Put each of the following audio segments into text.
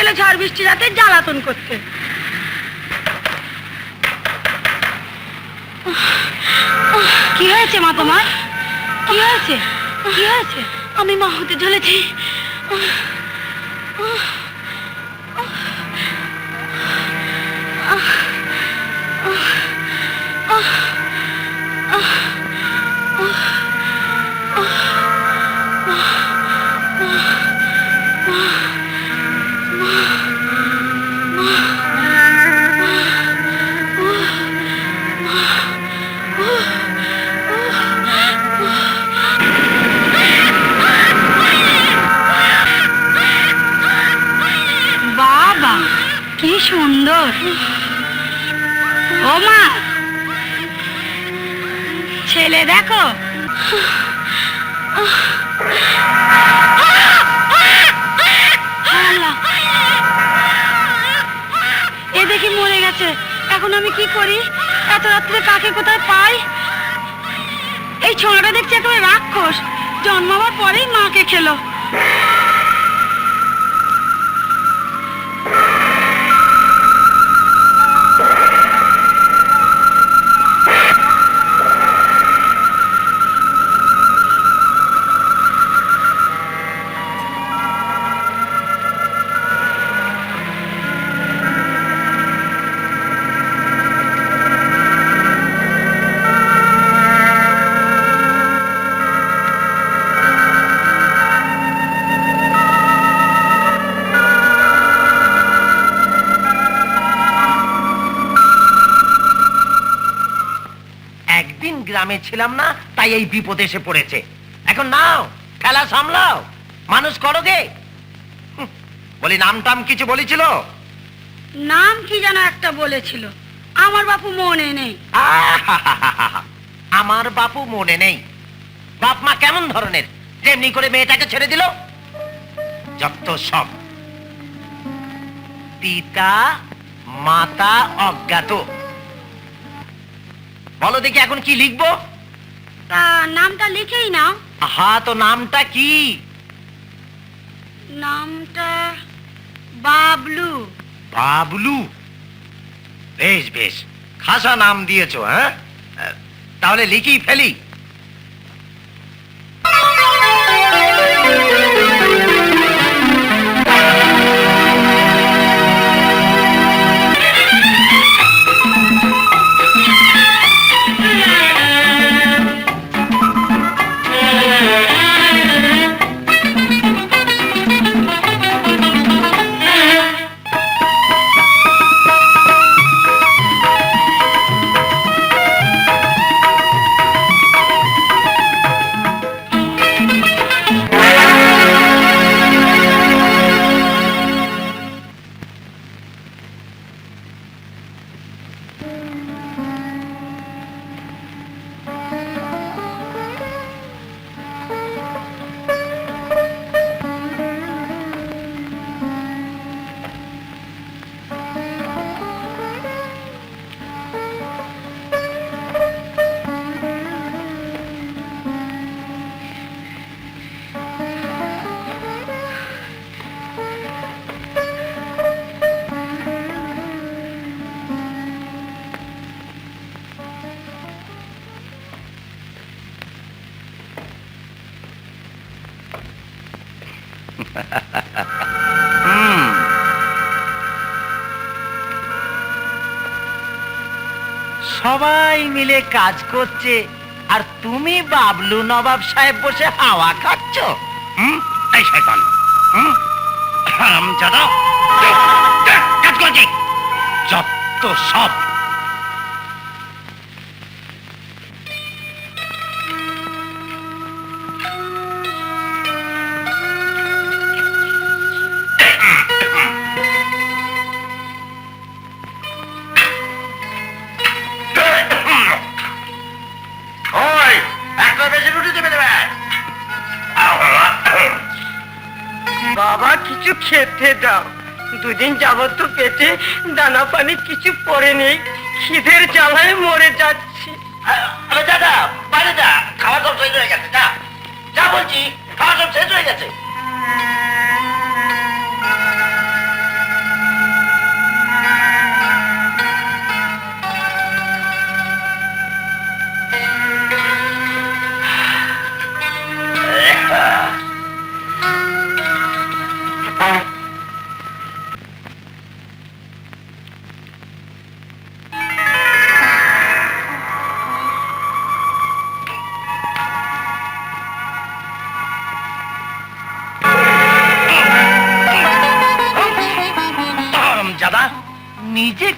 এলো ঝড় বৃষ্টি রাতে জ্বালাতন করতে। কি হয়েছে মা তোমার? কি হয়েছে? কি হয়েছে? আমি মা হতে চলেছি। বাবা কি সুন্দর! ও মা, ছেলে দেখো। এ দেখি মরে গেছে। এখন আমি কি করি? এত রাত্রে কাকে কোথায় পাই? এই ছোঁড়াটা দেখছি একেবারে রাক্ষস, জন্মাবার পরেই মাকে খেলো। গ্রামে ছিলাম না, তাই এই বিপদ এসে পড়েছে। এখন নাও, খেলা সামলাও, মানুষ করো গে। বলি নাম টাম কিছু বলেছিল? নাম কি যেন একটা বলেছিল, আমার বাপু মনে নেই। আমার বাপু মনে নেই? বাপ মা কেমন ধরনের, যেমনি করে মেয়েটাকে ছেড়ে দিল? যত সব পিতা মাতা অজ্ঞাত। বলো দেখি এখন কি লিখবো? তা নামটা লিখেই নাও। হ্যাঁ, তো নামটা কি? নামটা বাবলু। বাবলু? বেশ বেশ, খাসা নাম দিয়েছো। হ্যাঁ, তাহলে লিখি ফেলি। সবাই মিলে কাজ করছে, আর তুমি বাবলু নবাব সাহেব বসে হাওয়া খাচ্ছ। এই শয়তান, হারামজাদা, কাজ করছে যত সব। বাবা কিছু খেতে দাও, দুদিন যাবত তো পেটে দানা পানি কিছু পড়ে নেই, খিদের জ্বালায় মরে যাচ্ছি। দাদা বাইরে যা, খাওয়া সব শেষ হয়ে গেছে। যা যা বলছি, খাওয়া সব শেষ হয়ে গেছে।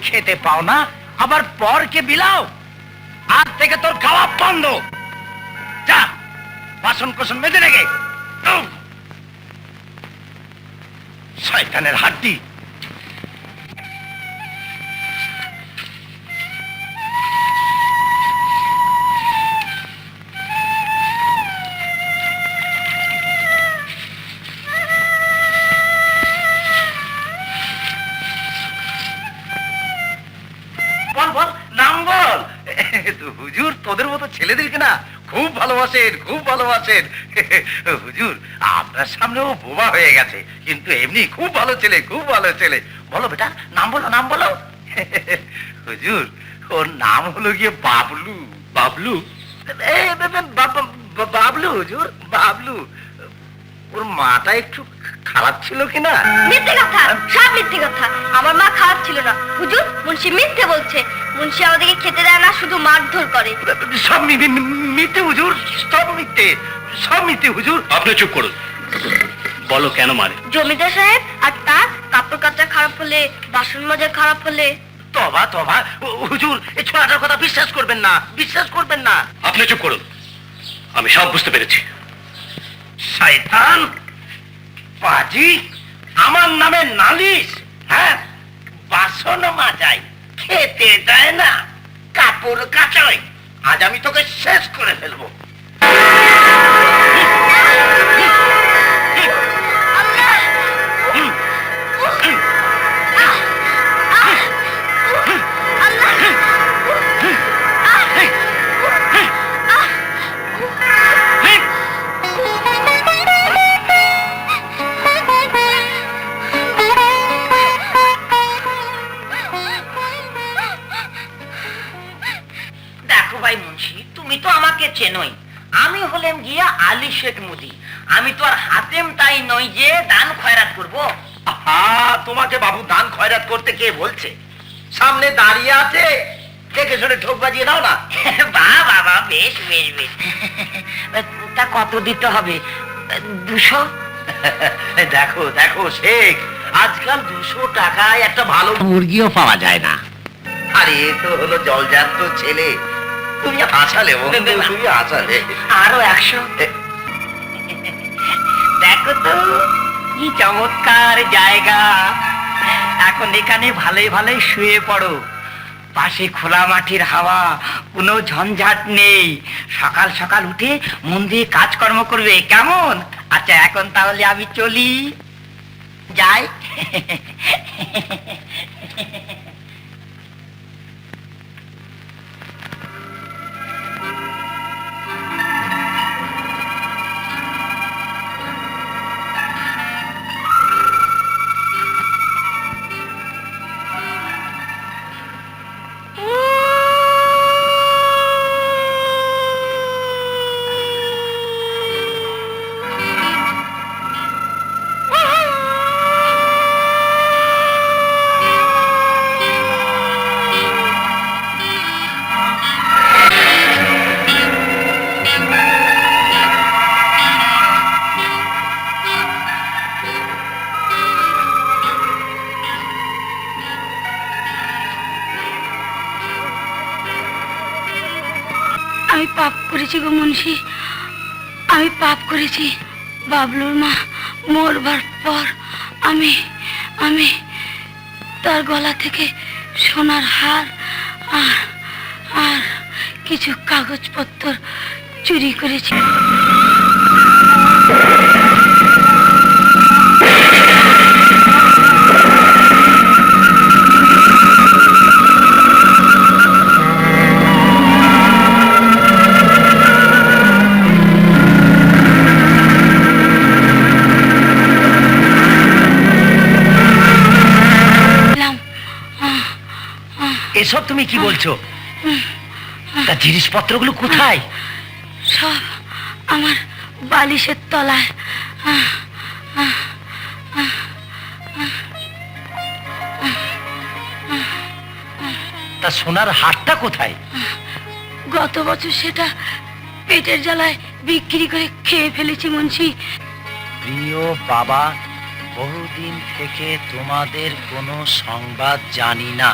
খেতে পাও না, আবার পরকে বিলাও। আজ থেকে তোর খাওয়া বন্ধ। যা বাসন কোসন মেজে রেখে। শয়তানের হাড্ডি। বল বল, নাম বল। হুজুর তোদের মতো ছেলেদেরকে না খুব ভালোবাসেন, খুব ভালোবাসেন। হুজুর আপনার সামনেও বোবা হয়ে গেছে, কিন্তু এমনি খুব ভালো ছেলে, খুব ভালো ছেলে। বলো বেটা, নাম বলো, নাম বলো। হুজুর ওর নাম হলো গিয়ে বাবলু। বাবলু? বাবলু হুজুর, বাবলু। ওর মাটা একটু খারাপ ছিল কিনা? মিথ্যে কথা, সব মিথ্যে কথা। আমার মা খারাপ ছিল না হুজুর, মুন্সি মিথ্যে বলছে। মুন্সি আমাদেরকে খেতে দেয় না, শুধু মারধর করে। সব মিথ্যে হুজুর, সব মিথ্যে, সব মিথ্যে হুজুর। আপনি চুপ করুন, বলো কেন মারে? জমিদার সাহেব আর তার কাপড় কাচা খারাপ হলে, বাসন মাজা খারাপ হলে। তবা তবা হুজুর, এই ছোড়াটার কথা বিশ্বাস করবেন না, বিশ্বাস করবেন না। আপনি চুপ করুন, আমি সব বুঝতে পেরেছি। শয়তান পাজি, আমার নামে নালিশ। হ্যাঁ, বাসন মাজাই, খেতে দেয় না, কাপড় কাচাই। আজ আমি তোকে শেষ করে ফেলবো। দেখো ভাই মুন্সি, তুমি তো আমাকে চেনোই। আমি হলেন গিয়া আলী শেখ মুদি। আমি তো আর হাতেম তাই নই যে দান খয়রাত করব। তোমাকে বাবু দান খয়রাত করতে কে বলছে? সামনে দাঁড়িয়ে আছে, দেখে শুনে ঠোক বাজিয়ে দাও না। বাহ বাবা, বেশ বেশ বেশ। তা কত দিতে হবে? 200? দেখো দেখো শেখ, আজকাল 200 টাকায় একটা ভালো মুরগিও পাওয়া যায় না। আরে এ তো হলো জলজান্ত ছেলে। তুমি হাসালে বন্ধু, তুমি হাসালে। আরো 100। দেখো তো কি চমৎকার জায়গা। এখন এখানে ভালোই ভালোই শুয়ে পড়ো। পাশে খোলা মাটির হাওয়া, কোনো ঝঞ্ঝাট নেই। সকাল সকাল উঠে মন দিয়ে কাজকর্ম করবে, কেমন? আচ্ছা এখন তাহলে আমি চলি, যাই। আমি পাপ করেছি গো মুন্সি, আমি পাপ করেছি। বাবলুর মা মরবার পর আমি আমি তার গলা থেকে সোনার হার আর আর কিছু কাগজপত্র চুরি করেছি। এসব তুমি কি বলছো? তা জিনিসপত্রগুলো কোথায়? সব আমার বালিশের তলায়। তা সোনার হারটা কোথায়? গত বছর সেটা পেটের জ্বালায় বিক্রি করে খেয়ে ফেলেছি মুন্সি। প্রিয় বাবা, বহুদিন থেকে তোমাদের কোনো সংবাদ জানি না।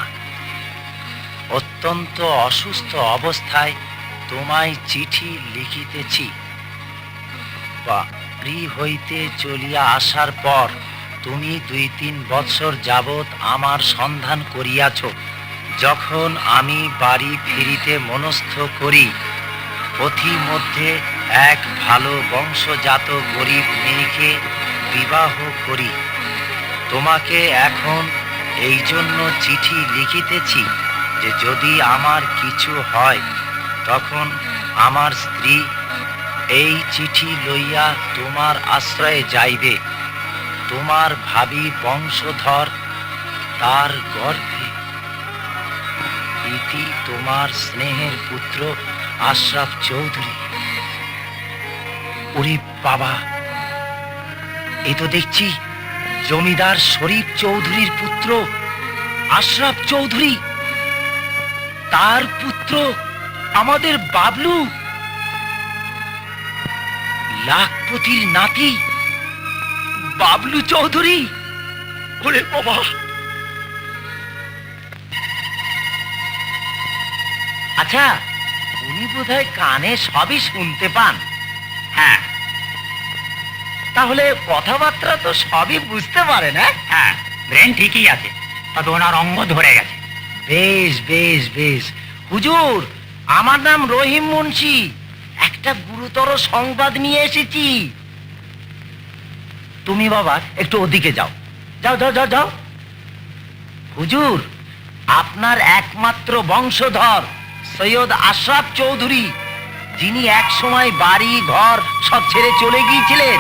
অত্যন্ত অসুস্থ অবস্থায় তোমায় চিঠি লিখিতেছি। বাড়ি হইতে চলিয়া আসার পর তুমি 2-3 বৎসর যাবৎ আমার সন্ধান করিয়াছ। যখন আমি বাড়ি ফিরিতে মনস্থ করি, পথিমধ্যে এক ভালো বংশজাত গরিব মেয়েকে বিবাহ করি। তোমাকে এখন এই জন্য চিঠি লিখিতেছি যে যদি আমার কিছু হয় তখন আমার স্ত্রী এই চিঠি লইয়া তোমার আশ্রয়ে যাইবে। তোমার ভাবি বংশধর তার গর্ভে। ইতি তোমার স্নেহের পুত্র আশরাফ চৌধুরী। ওরে বাবা, এ তো দেখছি জমিদার শরীফ চৌধুরীর পুত্র আশরাফ চৌধুরী। তার পুত্র আমাদের বাবলু, লাখপতির নাতি বাবলু চৌধুরী। ওরে বাবা! আচ্ছা, উনি বোধহয় কানে সবই শুনতে পান। হ্যাঁ তাহলে কথাবার্তা তো সবই বুঝতে পারেন। হ্যাঁ, ব্রেন ঠিকই আছে, তবে ওনার অঙ্গ ধরে গেছে। বেশ বেশ বেশ। হুজুর, আমার নাম রহিম মুন্সি। একটা গুরুতর সংবাদ নিয়ে এসেছি। তুমি বাবা একটু ওদিকে যাও, যাও যাও যাও যাও। হুজুর, আপনার একমাত্র বংশধর সৈয়দ আশরাফ চৌধুরী, যিনি এক সময় বাড়ি ঘর সব ছেড়ে চলে গিয়েছিলেন,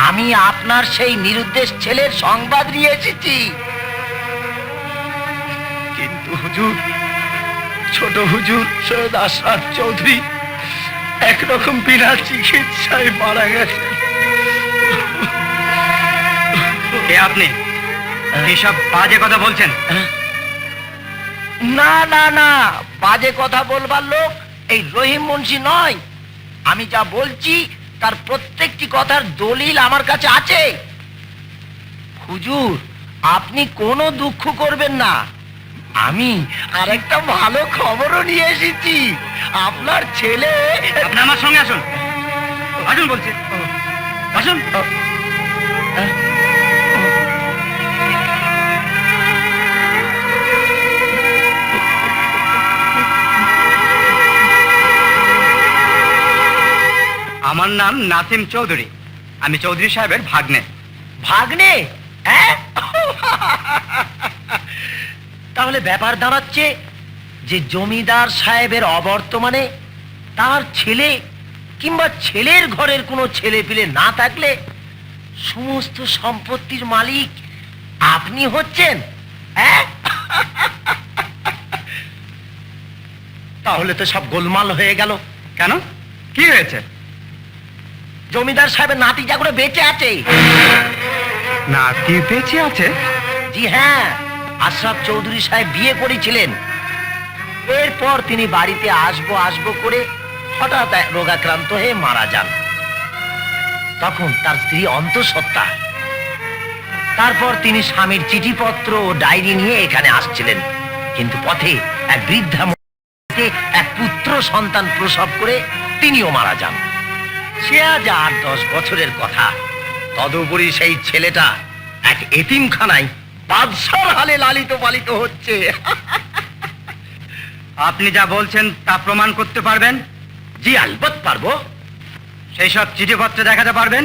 আমি আপনার সেই নিরুদ্দেশ ছেলের সংবাদ নিয়ে এসেছি। কিন্তু হুজুর, ছোট হুজুর সৈয়দ আশরাফ চৌধুরী একরকম বিনা চিকিৎসায় মারা গেছে। কে আপনি? এসব বাজে কথা বলছেন? না না না, বাজে কথা বলবার লোক এই রহিম মুন্সি নয়। আমি যা বলছি তার প্রত্যেকটি কথার দলিল আমার কাছে আছে। হুজুর, আপনি কোনো দুঃখ করবেন না। আমি আরেকটা ভালো খবরও নিয়ে এসেছি। আপনার ছেলে। আপনি আমার সঙ্গে আসুন, আসুন বলছি, আসুন। আমার নাম নাসিম চৌধুরী, আমি চৌধুরী সাহেবের ভাগ্নে। ভাগ্নে? হ্যাঁ? তাহলে ব্যাপার দাঁড়াচ্ছে যে জমিদার সাহেবের অবর্তমানে তার ছেলে কিংবা ছেলের ঘরের কোনো ছেলে পিলে না থাকলে সমস্ত সম্পত্তির মালিক আপনি হচ্ছেন। হ্যাঁ? তাহলে তো সব গোলমাল হয়ে গেল। কেন, কি হয়েছে? জমিদার সাহেবের নাতি যা করে বেঁচে আছে। নাতি বেঁচে আছে? জি হ্যাঁ, আশরাফ চৌধুরী সাহেব বিয়ে করেছিলেন। এরপর তিনি বাড়িতে আসবো আসবো করে হঠাৎ রোগাক্রান্ত হয়ে মারা যান। তখন তার স্ত্রী অন্তঃসত্ত্বা। তারপর তিনি স্বামীর চিঠিপত্র ও ডায়েরি নিয়ে এখানে আসছিলেন, কিন্তু পথে এক বৃদ্ধা মহিলাকে এক পুত্র সন্তান প্রসব করে তিনিও মারা যান। সে আজ 8-10 বছরের কথা। তদুপরি সেই ছেলেটা এক এতিমখানায় বাদশার হালে লালিত পালিত হচ্ছে। আপনি যা বলছেন তা প্রমাণ করতে পারবেন? জি আলবৎ পারবো। সেই সব চিঠিপত্র দেখাতে পারবেন?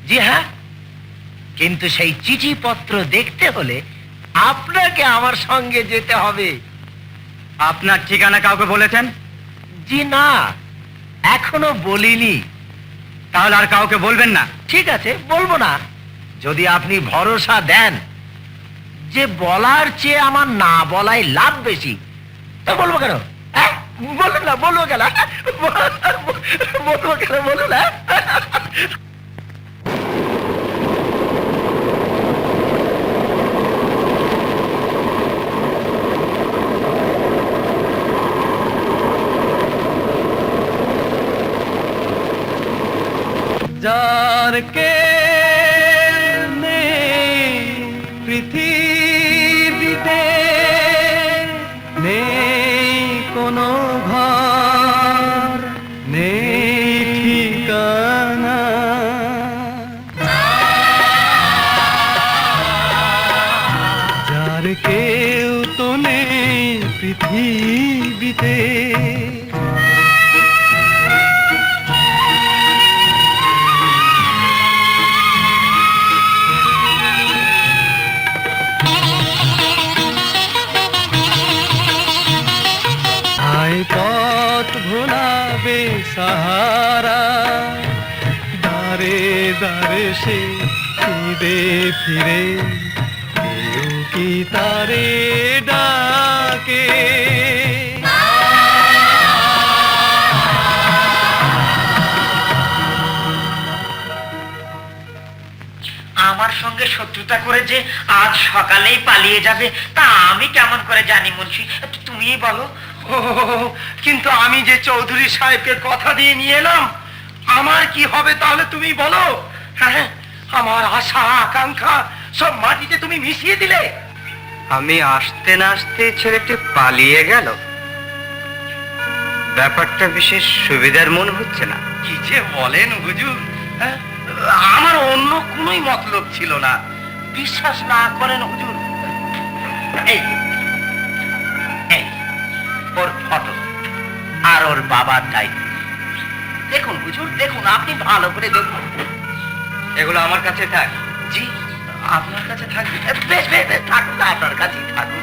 জি হ্যাঁ, কিন্তু সেই চিঠিপত্র দেখতে হলে আপনাকে আমার সঙ্গে যেতে হবে। আপনার ঠিকানা কাউকে বলেছেন? জি না, এখনো বলিনি। তাহলে আর কাউকে বলবেন না? ঠিক আছে, বলবো না, যদি আপনি ভরসা দেন যে বলার চেয়ে আমার না বলাই লাভ বেশি। তা বলবো কেন? হ্যাঁ, বলুন না, বলবো কেন? বলবো কেন, বলুন না। যার কে নেই পৃথিবীতে নেই ঘর নেই ঠিকানা, যার কেউ তো নেই পৃথিবীতে। পথ ভোলাবে সাহারা, দারে দারে সে ফিরে ফিরে, কেউ কি তারে ডাকে। আমার সঙ্গে শত্রুতা করে যে আজ সকালেই পালিয়ে যাবে তা আমি কেমন করে জানি মুন্সি? তুমিই বলো। কিন্তু আমি যে চৌধুরী সাহেবকে কথা দিয়ে নিয়ে এলাম, আমার কি হবে তাহলে তুমি বলো? হ্যাঁ, আমার আশা আকাঙ্ক্ষা সব মাটিতে তুমি মিশিয়ে দিলে। আমি আসতে না আসতে ছেলেটি পালিয়ে গেল, ব্যাপারটা বিশেষ সুবিধার মনে হচ্ছে না। কি যে বলেন হুজুর, হ্যাঁ? আমার অন্য কোনোই মতলব ছিল না। বিশ্বাস না করেন হুজুর, এই এই ওর ফটো আর ওর বাবার দায়িত্ব দেখুন হুজুর, দেখুন, আপনি ভালো করে দেখুন। এগুলো আমার কাছে থাক। জি, আপনার কাছে থাকবে? বেশ বেশ বেশ, থাকুন, আপনার কাছেই থাকুন।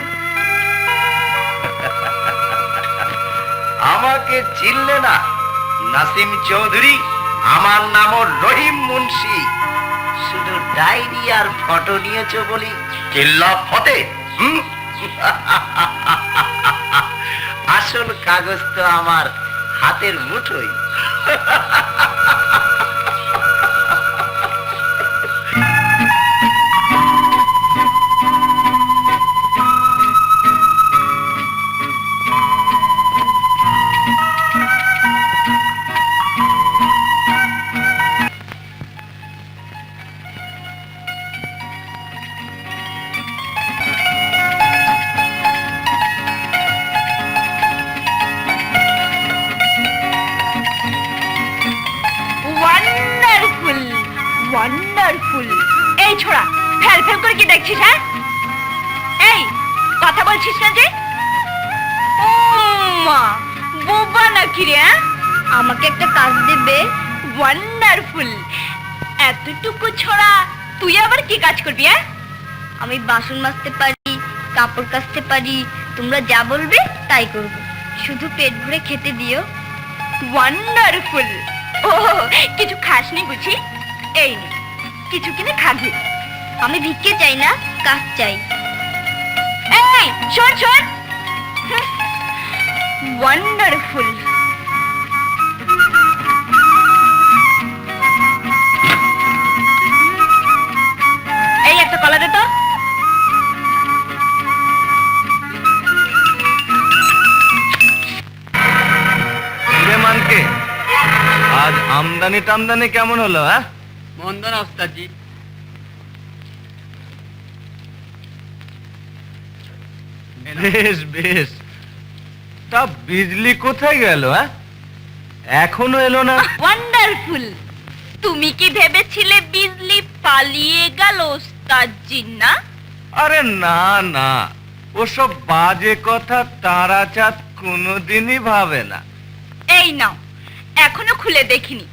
আমাকে চিনলে না? নাসিম চৌধুরী, আমার নামও রহিম মুন্সি। শুধু ডায়েরি আর ফটো নিয়েছো বলি চিল্লা ফতে? আসল কাগজ তো আমার হাতের মুঠোই। Wonderful wonderful. এই ছোড়া, ফেল ফেল করে কি দেখছিস? হ্যাঁ, এই কথা বলছিস না যে? ও মা, বোবা নাকি রে? আমাকে একটা কাজ দেবে? ওয়ান্ডারফুল। এতটুকু ছোড়া, তুই আবার কি কাজ করবি? হ্যাঁ, আমি বাসন মাজতে পারি, কাপড় কাচতে পারি, তোমরা যা বলবে তাই করব, শুধু পেট ভরে খেতে দিও। ওয়ান্ডারফুল। ও, কিছু খাসনি বুঝি? এই নে, কিছু কিনে খাবি। আমি ভিক্ষে চাই না, কাজ চাই। এই শোন শোন, ওয়ান্ডারফুল। এই একটা কলা দে তো। মানকে আজ আমদানি টামদানি কেমন হলো? হ্যাঁ, মন্দ না ওস্তাদজি। বেশ বেশ। তা বিজলি কোথায় গেল? হ্যাঁ, এখনো এলো না। ওয়ান্ডারফুল। তুমি কি ভেবেছিলে বিজলি পালিয়ে গেল ওস্তাদজি? না, আরে না না, ওসব বাজে কথা তারাচাঁদ কোনোদিনই ভাবে না। এই নাও, এখনো খুলে দেখিনি।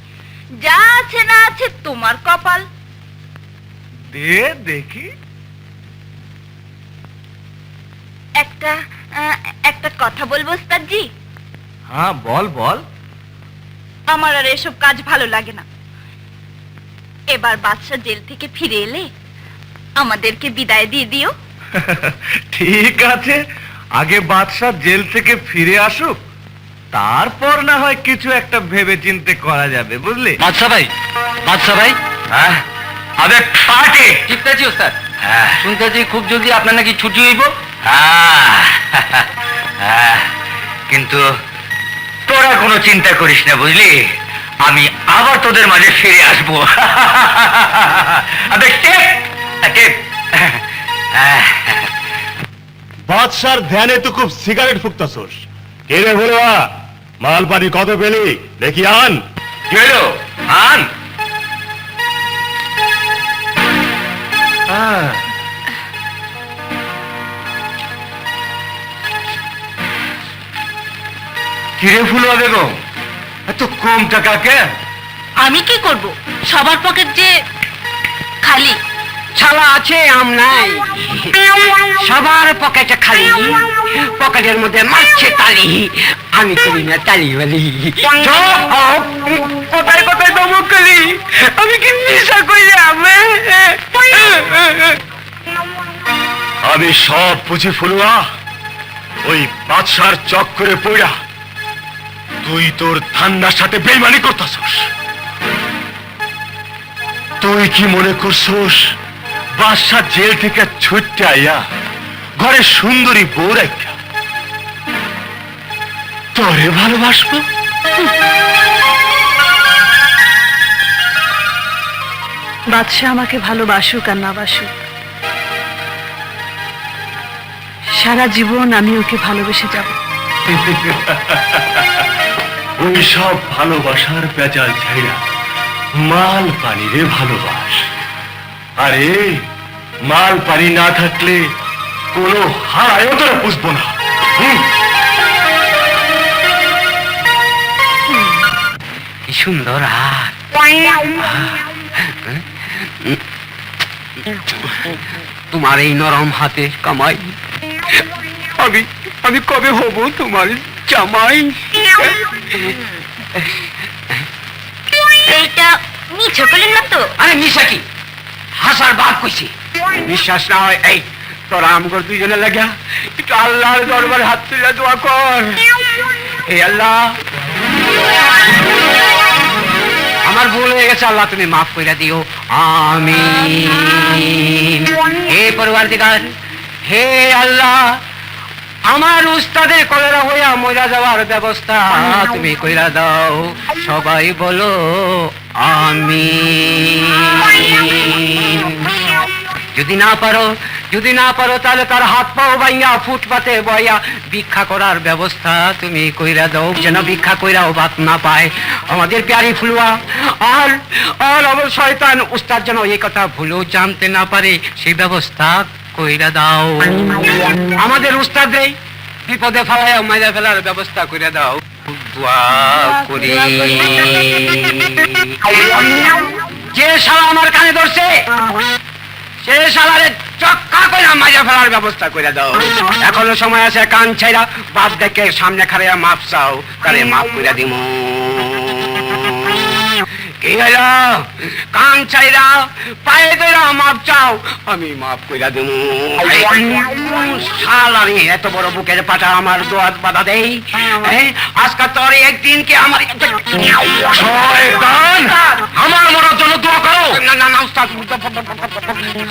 যা আছে না আছে তোমার কপাল। দে দেখি। একটা কথা বলবো ওস্তাদজি? হ্যাঁ বল বল। আমার আর এসব কাজ ভালো লাগে না। এবার বাদশা জেল থেকে ফিরে এলে আমাদেরকে বিদায় দিয়ে দিও। ঠিক আছে, আগে বাদশা জেল থেকে ফিরে আসুক, তারপর না হয় কিছু একটা ভেবে চিন্তে করা যাবে, বুঝলি? বাদশা ভাই, বাদশা ভাই। হ্যাঁ, আবে পার্টি। ঠিক আছে ওস্তাদ, হ্যাঁ শুনতেছি খুব জলদি আপনার নাকি ছুটি হইব। কিন্তু তোরা কোনো চিন্তা করিস না, বুঝলি? আমি আবার তোদের মাঝে ফিরে আসবো। বাদশার ধ্যানে তো খুব সিগারেট ফুকতাছস, কে রে বলবা মাল পানি কত পেলি দেখি আন কি হলো আন কিরে ফুলুয়া বেগম এত কম টাকা কেন? আমি কি করব সবার পকেট যে খালি। ছালা আছে আম নাই, সবার পকেটে খালি, পকেটের মধ্যে মারছে তালি, আমি করি না তালি বলি। কোথায় কোথায় বাবু করি, আমি কি নেশা করলাম? আমি সব বুঝি ফুলুয়া, ওই বাদশার চক্করে পড়া তুই তোর ধান্দার সাথে বেইমানি করতেছস। তুই কি মনে করছস বাদশা জেল থেকে ছুটতে আইয়া ঘরে সুন্দরী বউ রাখা তোরে ভালোবাসবো? বাদশাহ আমাকে ভালোবাসুক আর না বাসুক, সারা জীবন আমি ওকে ভালোবেসে যাব। ওই সব ভালোবাসার পেঁচাল ছাইরা মাল পানি রে ভালোবাস। আরে মাল পানি না থাকলে কোনো হারায়ও তোরা বুঝবো না। কি সুন্দর হাত, তোমার এই নরম হাতে কামাই, আমি আমি কবে হব তোমার জামাই? এইটা মিছে বলেন না তো? আরে নিশা কি হাসার বাদ কইছি, বিশ্বাস না হয় এই তোরা আমগর দুইজনে লাগা একটু আল্লাহর দরবারে হাত তুলে দোয়া কর। এই আল্লাহ, আমার ভুল হয়ে গেছে, আল্লাহ তুমি মাফ কইরা দিও, আমিন। হে পরওয়ারদিগার, হে আল্লাহ, আমার উস্তাদের কলেরা হইয়া মজা যাওয়ার ব্যবস্থা তুমি কইরা দাও। সবাই বলো আমিন। যদি না পারো তাহলে তার হাত পাও বাইয়া ফুটপাতে বইয়া ভিক্ষা করার ব্যবস্থা তুমি কইরা দাও, যেন ভিক্ষা কইরাও ভাত না পায় আমাদের প্যারি ফুলুয়া। আর আর আমার শয়তান উস্তাদ যেন এই কথা ভুলেও জানতে না পারে, সেই ব্যবস্থা কইরা দাও। আমাদের উস্তাদ রে বিপদে ফেলায় মাইরা ফেলার ব্যবস্থা কইরা দাও, দোয়া করি। যে শালা আমার কানে ধরছে সে শালারে চক্কা কইরা মাইরা ফেলার ব্যবস্থা কইরা দাও। এখনো সময় আছে, কান ছাইরা বাপ দেখে সামনে খাড়াইয়া মাপ চাও, তারে মাপ কইরা দিমু। কি হইল? কান ছাইরা পায়ে ধইরা মাপ চাও, আমি মাপ কইরা দিমু। শালারে এত বড় বুকের পাটা আমার দোয়াত বাধা দেই। আজকে তোর একদিন কি আমার শয়তান, আমার মরার জন্য দোয়া করো। না না না উস্তাদ,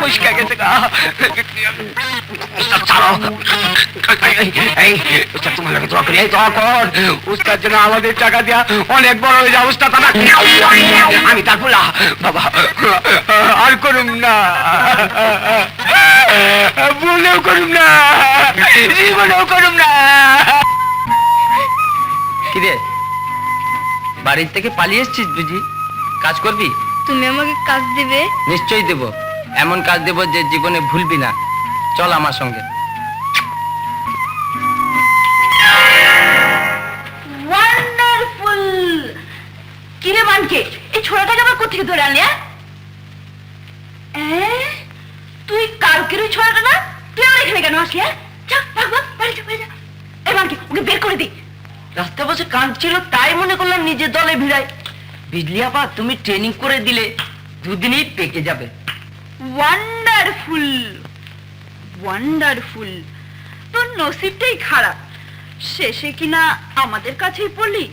পরিষ্কার গেছে গা। উস্তাদ ছাড়ো। এই উস্তাদ তোমার লাগে দোয়া করি, এই দোয়া কর উস্তাদ যেন আমাদের টাকা দিয়া অনেক বড় হয়ে যায়। উস্তাদ আমি তার বলা বাবা আর করুম না, ভুলেও করুম না, জীবনেও করুম না। কিরে বাড়ির থেকে পালিয়ে এসছিস বুঝি? কাজ করবি? তুমি আমাকে কাজ দিবে? নিশ্চয়ই দেব, এমন কাজ দেব যে জীবনে ভুলবি না। চল আমার সঙ্গে। ওয়ান্ডারফুল! কিরে মানকে, এই ছোড়াটাকে আবার কোথেকে ধরে আনলি? তুই কালকের ওই ছোড়াটা না? তুই আমার এখানে কেন আসলি? যা ভাগ ভাগ, বাড়ি যা, বাড়ি যা। এই মানকে, ওকে বের করে দি। রাস্তা বসে কাঁদছিল তাই মনে করলাম নিজের দলে ভিড়াই। বিজলি আপা তুমি ট্রেনিং করে দিলে দুদিনই পেকে যাবে। Wonderful wonderful! তোর নসিবটাই খারাপ, শেষে কিনা আমাদের কাছেই পড়লি।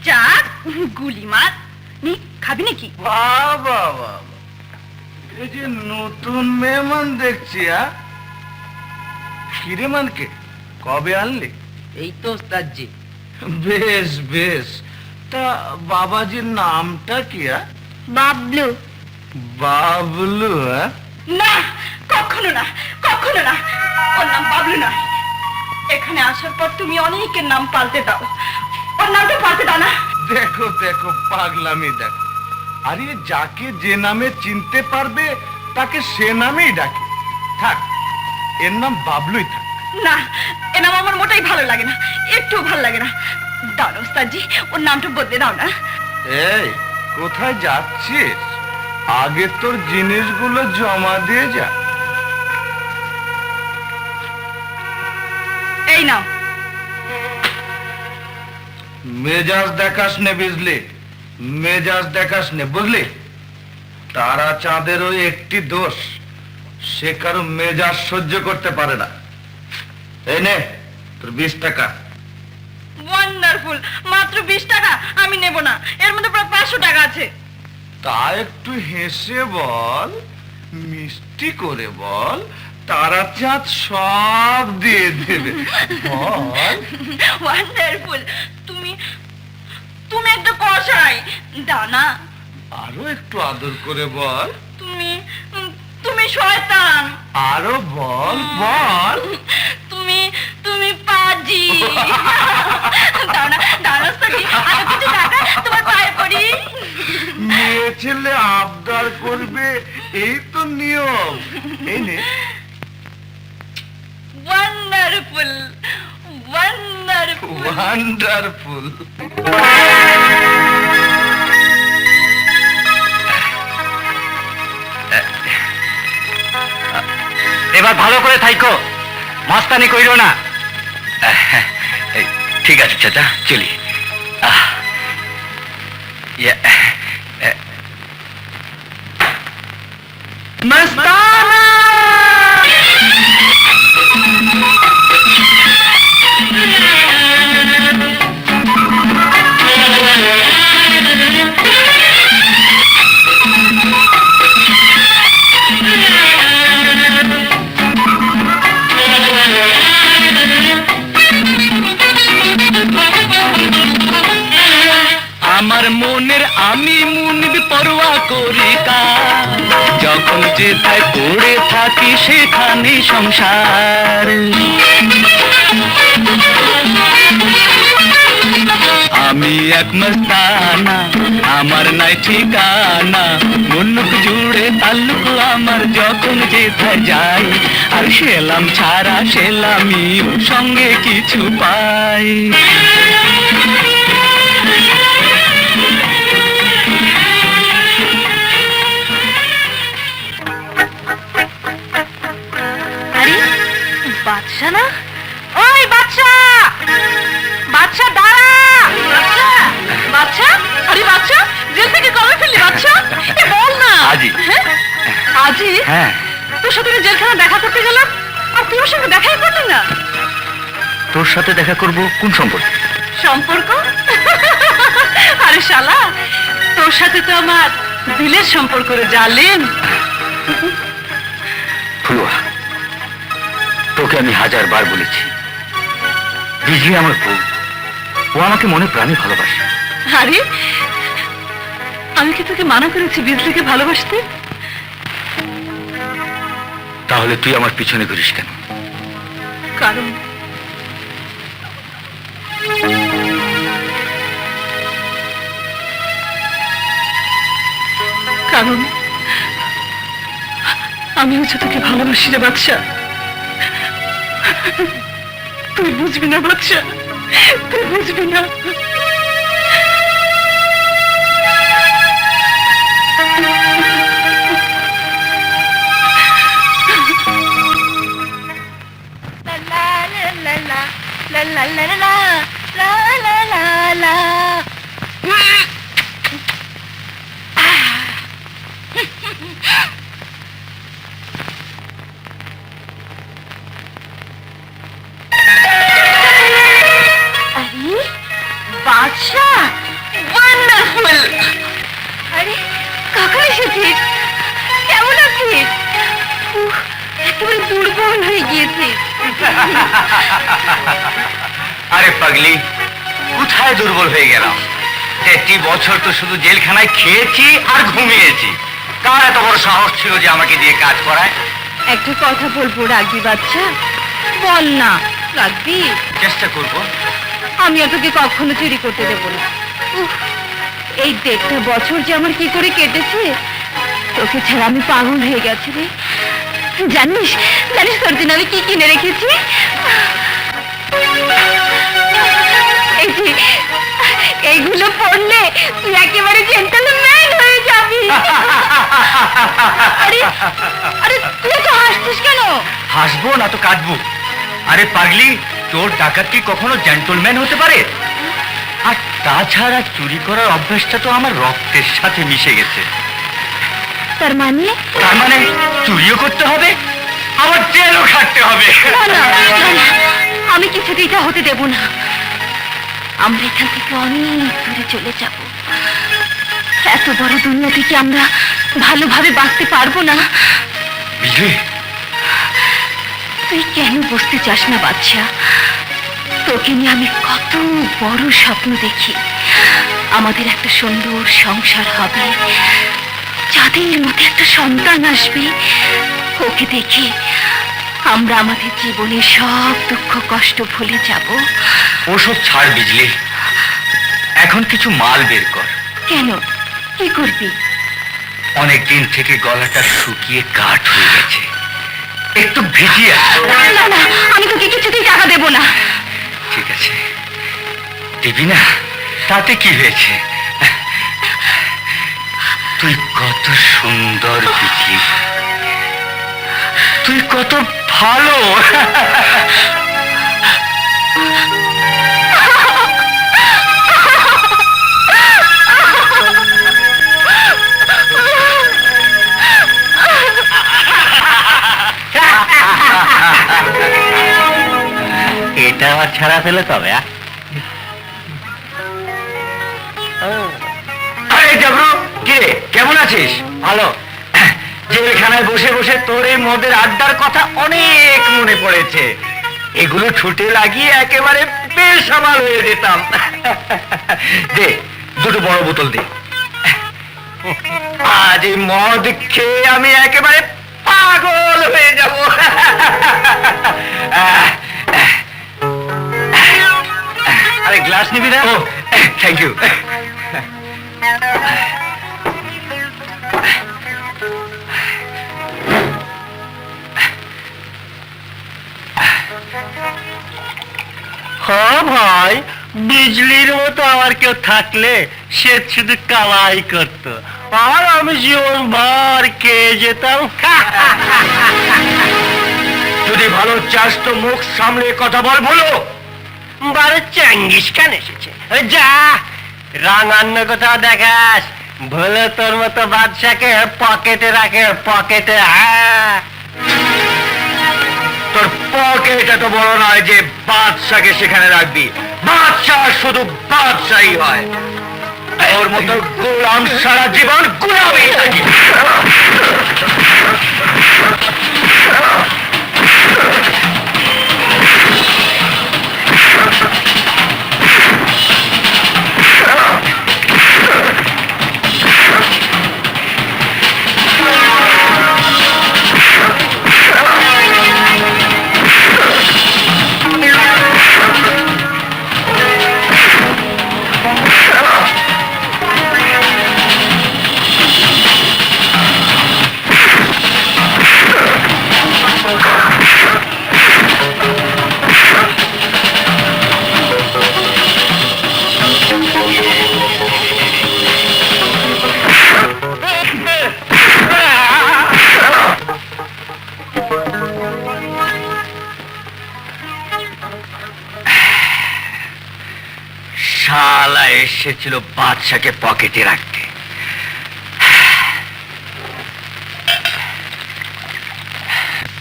যা গুলি মার, নি খাবি নাকি? বাবা বাবা, এই যে নতুন মেহমান দেখছি। কিরে মানকে কবে আনলি? এই তো ওস্তাদজি। বেশ বেশ, তা বাবাজির নামটা কি? বাবলু। বাবলু? না, কখনো না, কখনো না, ওর নাম বাবলু নয়। এখানে আসার পর তুমি অনেকের নাম পাল্টে দাও, ওর নামটা পাল্টে দাও না। দেখো দেখো পাগলামি দেখো, আরে যাকে যে নামে চিনতে পারবে তাকে সে নামেই ডাকে। থাক, এর নাম বাবলুই থাক। না, এ নাম আমার মোটেই ভালো লাগে না, একটু ভালো লাগে না। দাও না ওস্তাদজি, ওর নামটা বদলে দাও না। এই কোথায় যাচ্ছিস? আগে তোর জিনিসগুলো জমা দিয়ে যা। এই নাও। মেজাজ দেখাস নে বুঝলি, মেজাজ দেখাস নে বুঝলি। তারা চাঁদের ওই একটি দোষ, সে কারো মেজাজ সহ্য করতে পারে না। এই নে তোর 20 টাকা। ওয়ান্ডারফুল, মাত্র 20 টাকা? আমি নেব না, এর মধ্যে প্রায় 500 টাকা আছে। তা একটু হেসে বল, মিষ্টি করে বল, তারা চাঁদ সব দিয়ে দেবে বল। ওয়ান্ডারফুল, তুমি তুমি একটা কষাই দানা। আরো একটু আদর করে বল। তুমি তুমি শয়তান। আরো বল বল। তুমি তুমি পাজি। দানা দানা সরি, আর কিছু টাকা তোমার পায়ে পড়ি। মেয়ে ছেলে আবদার করবে, এই তো নিয়ম। এই নে। Wonderful wonderful. ওয়ান্ডারফুল। এবার ভালো করে থাইকো, মাস্তানি কইরো না। ঠিক আছে চাচা, চলি। মস্তানা! আমার মনের আমি মুনিব পরোয়া করি কার, যখন যেথায় পড়ে থাকি সেখানে সংসার। আমি এক মস্তানা, আমার নাই ঠিকানা, মুল্লুক জুড়ে তাল্লুক আমার যখন যেথায় যাই। আর সেলাম ছাড়া সেলামি সঙ্গে কিছু পাই। আরে বাদশা না? ওই বাদশা, বাদশা দাঁড়া। বাদশা বাদশা, আরে বাদশা, জেল থেকে কবে ফিরলি বাদশা? এ বল না। আজই। হ্যাঁ? আজই? হ্যাঁ, তোর সাথে আমি জেলখানা দেখা করতে গেলাম, আর তুই ওর সঙ্গে দেখাই করলি না। তোর সাথে দেখা করব কোন সম্পর্কে? সম্পর্ক? আরে শালা, তোর সাথে তো আমার দিলের সম্পর্ক রে জালেম। ফুলুয়া, তোকে আমি 1000 বার বলেছি, বিজলি আমার বউ, ও আমাকে মনে প্রাণে ভালোবাসে। আরে আমি কি তোকে মানা করেছি বিজলিকে ভালোবাসতে? তাহলে তুই আমার পিছনে ঘুরিস কেন? কারণ কারণ আমি হচ্ছে তোকে ভালোবাসি রে বাদশা। তুই বুঝবি না বাদশা, তুই বুঝবি না। বাদশা, ওয়ান্ডারফুল। আরে কখন এসেছিস? কেমন আছিস? একেবারে দুর্বল হয়ে গিয়েছিস। আরে পাগলি, কোথায় দুর্বল হয়ে গেলাম? 30 বছর তো শুধু জেলখানায় খেয়েছি আর ঘুমিয়েছি। কার এত বড় সাহস ছিল যে আমাকে দিয়ে কাজ করায়? একটা কথা বলবো রাগি বাচ্চা? বল না, রাখবি? চেষ্টা করব। আমি আর তোকে কখনো চুরি করতে দেবো না। উফ, এই 1.5 বছর যে আমার কি করে কেটেছে, তোকে ছাড়া আমি পাগল হয়ে গেছি রে। জানিস জানিস তোর জন্য আমি কি কিনে রেখেছি? এই যে, এইগুলো পড়লে তুই একেবারে জেন্টলম্যান হয়ে যাবি। আরে আরে তুই তো হাসছিস কেন? হাসবো না তো কাটবো। আরে পাগলি, তোর ডাকাত কি কখনো জেন্টলম্যান হতে পারে? আর তাছাড়া চুরি করার অভ্যাসটা তো আমার রক্তের সাথে মিশে গেছে। তার মানে চুরিও করতে হবে, আবার জেলও খাটতে হবে। না, না, না, না, আমি কিছুতেই তা হতে দেব না। আমরা এখান থেকে অনেক দূরে চলে যাব। এত বড় দুনিয়া থেকে আমরা ভালোভাবে বাঁচতে পারবো না। বুঝলি? তুই কেন বুঝতে চাস না বাচ্চা? তোকে নিয়ে আমি কত বড় স্বপ্ন দেখি। আমাদের একটা সুন্দর সংসার হবে, যাদের মধ্যে একটা সন্তান আসবে। ওকে দেখে আমরা আমাদের জীবনের সব দুঃখ কষ্ট ভুলে যাব। ওসব ছাড় বিজলি, এখন কিছু মাল বের কর। কেন, কি করবি? অনেকদিন থেকে গলাটা শুকিয়ে কাঠ হয়ে গেছে, একটু ভিজিয়ে আস। না, না, না, আমি তোকে কিছুতেই টাকা দেব না। ঠিক আছে, দিবি না? তাতে কি হয়েছে? তুই কত সুন্দর বিজলি, তুই কত ভালো। এটা আমার ছাড়া ফেলে তবে আরে জাবরু, কে কেমন আছিস? ভালো। জেলখানায় বসে বসে তোর এই মদের আড্ডার কথা অনেক মনে পড়েছে। এগুলো ছুটে লাগিয়ে একেবারে বেসামাল হয়ে যেতাম। দে, দুটো বড় বোতল দে। আজ এই মদ খেয়ে আমি একেবারে পাগল হয়ে যাব। আরে গ্লাস নিবি না? ও থ্যাংক ইউ। হ্যাঁ ভাই, বিজলির মতো আমার কেউ থাকলে সে শুধু কামাই করতো, আর আমি জীবন ভর খেয়ে যেতাম। যদি ভালো চাস তো মুখ সামলে কথা বল। বলো। বারে চ্যাঙ্গিস খান এসেছে। ওই যা, রাঙান্ন কোথাও দেখাস, ভুলে তোর মতো বাদশাকে পকেটে রাখে, পকেটে। হ্যাঁ, তোর পকেট এত বড় নয় যে বাদশাকে সেখানে রাখবি। বাদশাহ শুধু বাদশাহী হয়, ওর মতো গোলাম সারা জীবন গোলামি থাকি। শালা এসেছিল বাদশাকে পকেটে রাখতে।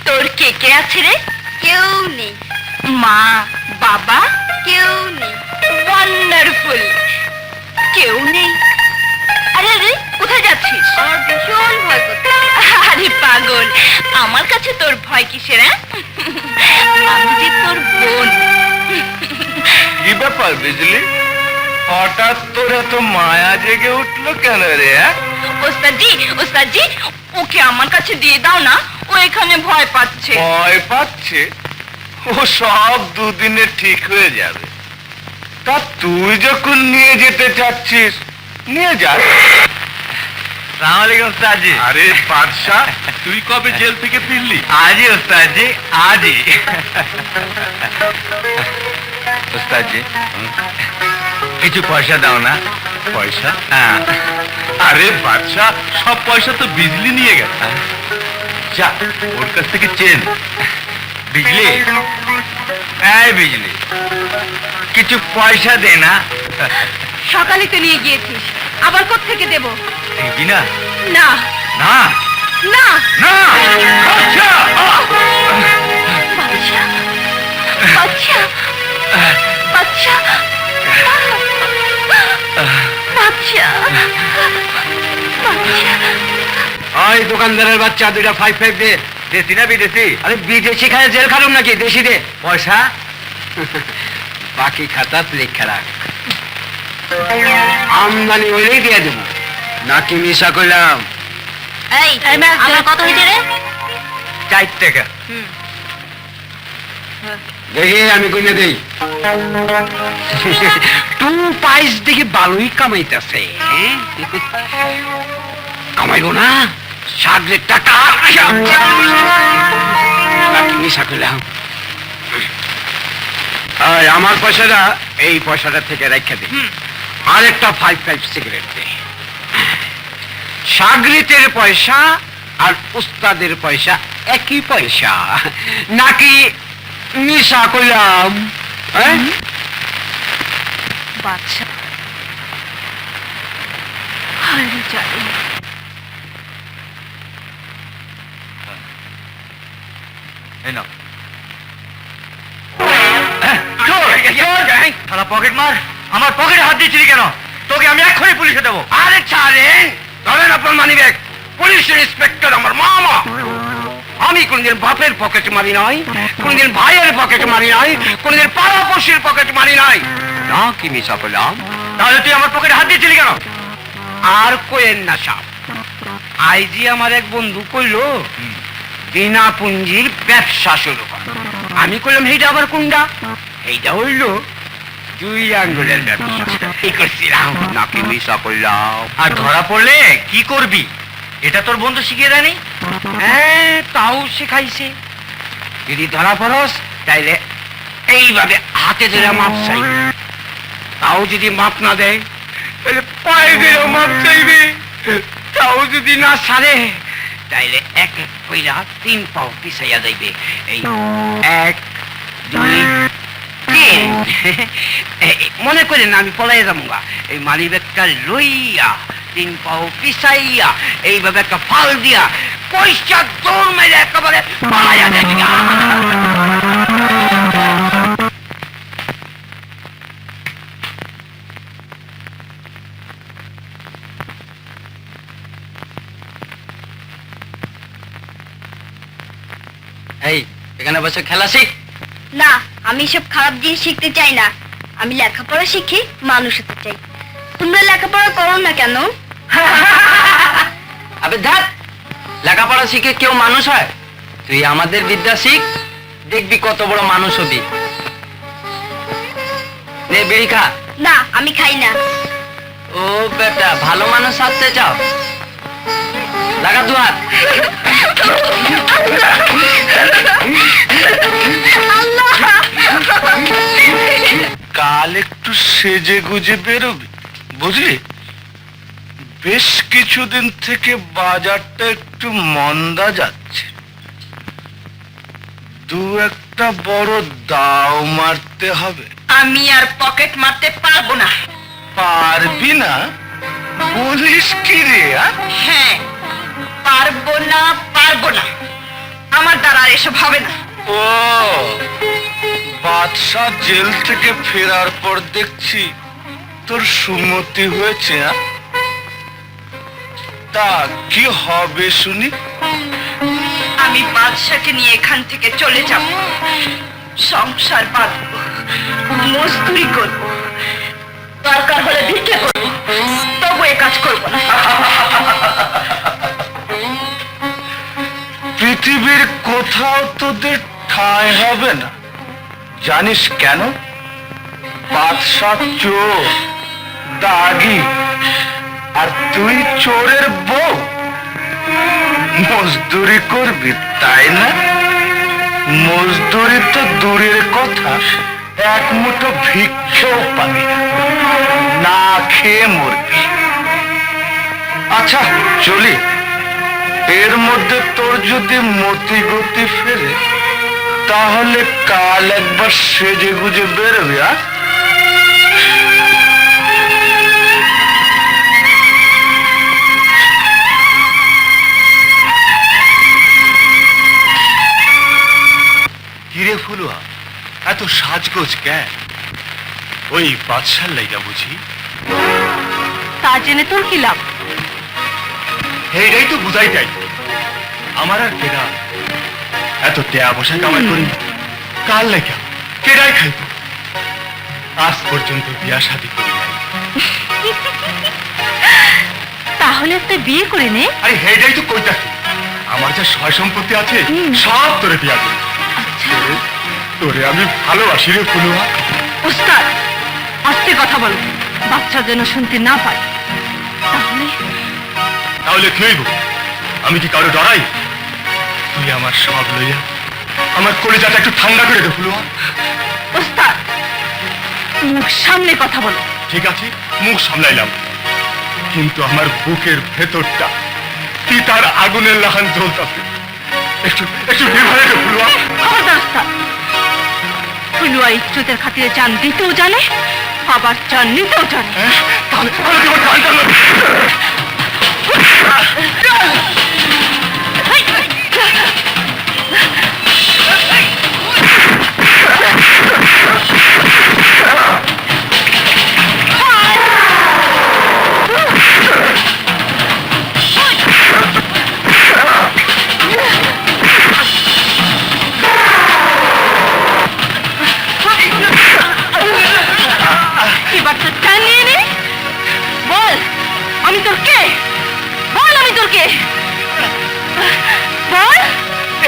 তোর কে কে আছে রে? কেউ নেই। মা, বাবা? কেউ নেই। ওয়ান্ডারফুল, কেউ নেই। আরে আরে, কোথায় যাচ্ছিস? আমার ভীষণ ভয় করছে। আরে পাগল, আমার কাছে তোর ভয় কিসের? আমি যে তোর বোন। কি ব্যাপার বিজলি, হঠাৎ তোর এত মায়া জেগে উঠলো কেন রে? ওস্তাদজি, ওস্তাদজি, ওকে আমার কাছে দিয়ে দাও না, ও এখানে ভয় পাচ্ছে। ভয় পাচ্ছে? ও সব দুদিনে ঠিক হয়ে যাবে। তা তুই যখন নিয়ে যেতে চাচ্ছিস নিয়ে যা। সালামালাইকুম ওস্তাদজি। আরে বাদশা, তুই কবে জেল থেকে ফিরলি? আজই ওস্তাদজি, আজই। ওস্তাদজি, কিছু পয়সা দাও না। পয়সা? হ্যাঁ। আরে বাদশা, সব পয়সা তো বিজলি নিয়ে গেছে। যা, ওর কাছ থেকে চেন। বিজলি, এই বিজলি, কিছু পয়সা দে না। সকালে তো নিয়ে গিয়েছিস, আবার কোত্থেকে দেব? দিবি না? না না না। না। আচ্ছা। বাচ্চা বাচ্চা বাচ্চা বাচ্চা বাচ্চা। ওই দোকানদারের বাচ্চা, দুইটা 5-5 দে। দেশি না বিদেশি? আরে বিদেশি খায় জেল খাটুম নাকি, দেশি দে। পয়সা বাকি খাতাত লেখা রাখ, আমদানি হইলেই দিয়ে দেবো। নাকি মিশা কইলাম? এই আমার কত হয়েছে রে? 4 টাকা। দেখি আমি কইনা দেই। 2 পাইস দেখি ভালোই কামাইতেছে। কামাইবো না? 60 টাকা। নাকি মিশা কইলাম? আমার পয়সাটা এই পয়সাটা থেকে রেখে দে। আর একটা 5-5 সিগারেট দে। সাগরিতের পয়সা আর উস্তাদের পয়সা একই পয়সা নাকি মিশা কইলাম? বাচ্চা হায় জানি। এই নাও। শালা পকেট মার, আমার পকেটে হাত দিয়েছিলি কেন? তোকে আমি এক্ষুনি পুলিশে দেবো। আরে ছাড়েন, ধরেন আপনার মানি ব্যাগ। পুলিশের ইন্সপেক্টর আমার মামা। আমি কোনদিন বাপের পকেট মারি নাই, কোনদিন ভাইয়ের পকেট মারি নাই, কোনদিন পাড়াপড়শির পকেট মারি নাই। না কি মিশা করলাম? তাহলে তুই আমার পকেটে হাত দিয়েছিলি কেন? আর কোয়েন না সাপ। আইজি আমার এক বন্ধু কইলো বিনা পুঞ্জির ব্যবসা শুরু কর। আমি কইলাম এইটা আবার কোনটা? এইটা হইলো 2 আঙ্গুলের ব্যবসা। এই করছিলাম, নাকি মিশা করলাম? আর ধরা পড়লে কি করবি? এটা তোর বন্ধু শিখিয়ে দেয়নি? হ্যাঁ, তাও শেখাইছে। যদি ধরা পড়স তাইলে এইভাবে হাতে ধরে মাপ চাইবে, তাও যদি মাপ না দেয় তাহলে পায়ে ধরে মাপ চাইবে, তাও যদি না ছাড়ে তাইলে এক এক কইরা 3 পাও পিছাইয়া যাইবে। এই 1, 2, 3। মনে করেন আমি পলাইয়া যাবো গা, এই মালি ব্যাগটা লইয়া 3 পাও পিছাইয়া এইভাবে একটা ফাল দিয়া পয়সা দৌড় মেরে একেবারে পালাইয়া যাবি গা। এই এখানে বসে খেলা শিখ। না, আমি সব খারাপ জিনিস শিখতে চাই না। আমি লেখাপড়া শিখি, মানুষ হতে চাই। তোমরা লেখাপড়া করো না কেন? আবে ধ্যাৎ, লেখাপড়া শিখে কেউ মানুষ হয়? তুই আমাদের বিদ্যা শিখ, দেখবি কত বড় মানুষ হবি। নে বিড়ি খা। না, আমি খাই না। ও বেটা, ভালো মানুষ হতে চাও? লাগা দু হাত। কাল একটু সেজে গুজে বেরোবি, বুঝলি? বেশ কিছুদিন থেকে বাজারটা একটু মন্দা যাচ্ছে। 2-1টা বড় দাও মারতে হবে। আমি আর পকেট মারতে পারবো না। পারবি না? বলিস কি রে? হ্যাঁ, পারবো না, পারবো না। আমার দ্বারা আর এসব হবে না। ও, বাদশা জেল থেকে ফেরার পর দেখছি তোর সুমতি হয়েছে। তা কি হবে শুনি? আমি বাদশাকে নিয়ে এখান থেকে চলে যাব। সংসার বাঁধবো, মজদুরি করবো, দরকার হলে ভিক্ষে করবো, তবু এ কাজ করবো না। পৃথিবীর কোথাও তোদের ঠাঁই হবে না। জানিস কেন? বাদশাহ চোর, দাগি, আর তুই চোরের বউ। মজদুরি করবি তাই না? মজদুরি তো দূরের কথা, এক মুঠো ভিক্ষেও পাবি না, না খেয়ে মরবি। আচ্ছা চলি, এর মধ্যে তোর যদি মতি গতি ফেরে তাহলে কাল একবার সেজে গুজে বেরোবি। কিরে ফুলুয়া, এত সাজগোজ কেন? ওই বাদশার লাইগা বুঝি? তা জেনে তোর কি লাভ? এইটাই তো বুঝাই যাই, আমার আর কেডা এত টেয়া বসা কামাই করি কার লাইগা কেডাই খাইব? আজ পর্যন্ত বিয়া শাদী করি নাই। তাহলে তুই বিয়ে করে নে। আরে হেডাই তো কইতাছি, আমার যা সয় সম্পত্তি আছে সব তোরে বিয়া দিই। তোরে আমি ভালোবাসি রে ফুলুয়া। উস্তাদ, আস্তে কথা বলো, বাচ্চা যেন শুনতে না পায়। তাহলে তাহলে কি হইব? আমি কি কারো ডরাই? তুই আমার সব লইয়া আমার কলিজাটা একটু ঠান্ডা করে দে ফুলুয়া। উস্তাদ, মুখ সামনে কথা বলো। ঠিক আছে, মুখ সামলাইলাম, কিন্তু আমার বুকের ভেতরটা তিতার আগুনের লাহান জ্বলতেছে। একটু একটু নিভাই দে ফুলুয়া। খবরদার উস্তাদ, ফুলুয়া ইজ্জতের খাতিরে জান দিতেও জানে, আবার জান নিতেও জানে। হ্যাঁ? তাহলে তাহলে তোমার গানটা এবার তো টান নিয়ে নে। বল আমি তোর কে? বল আমি তোর কে? বল।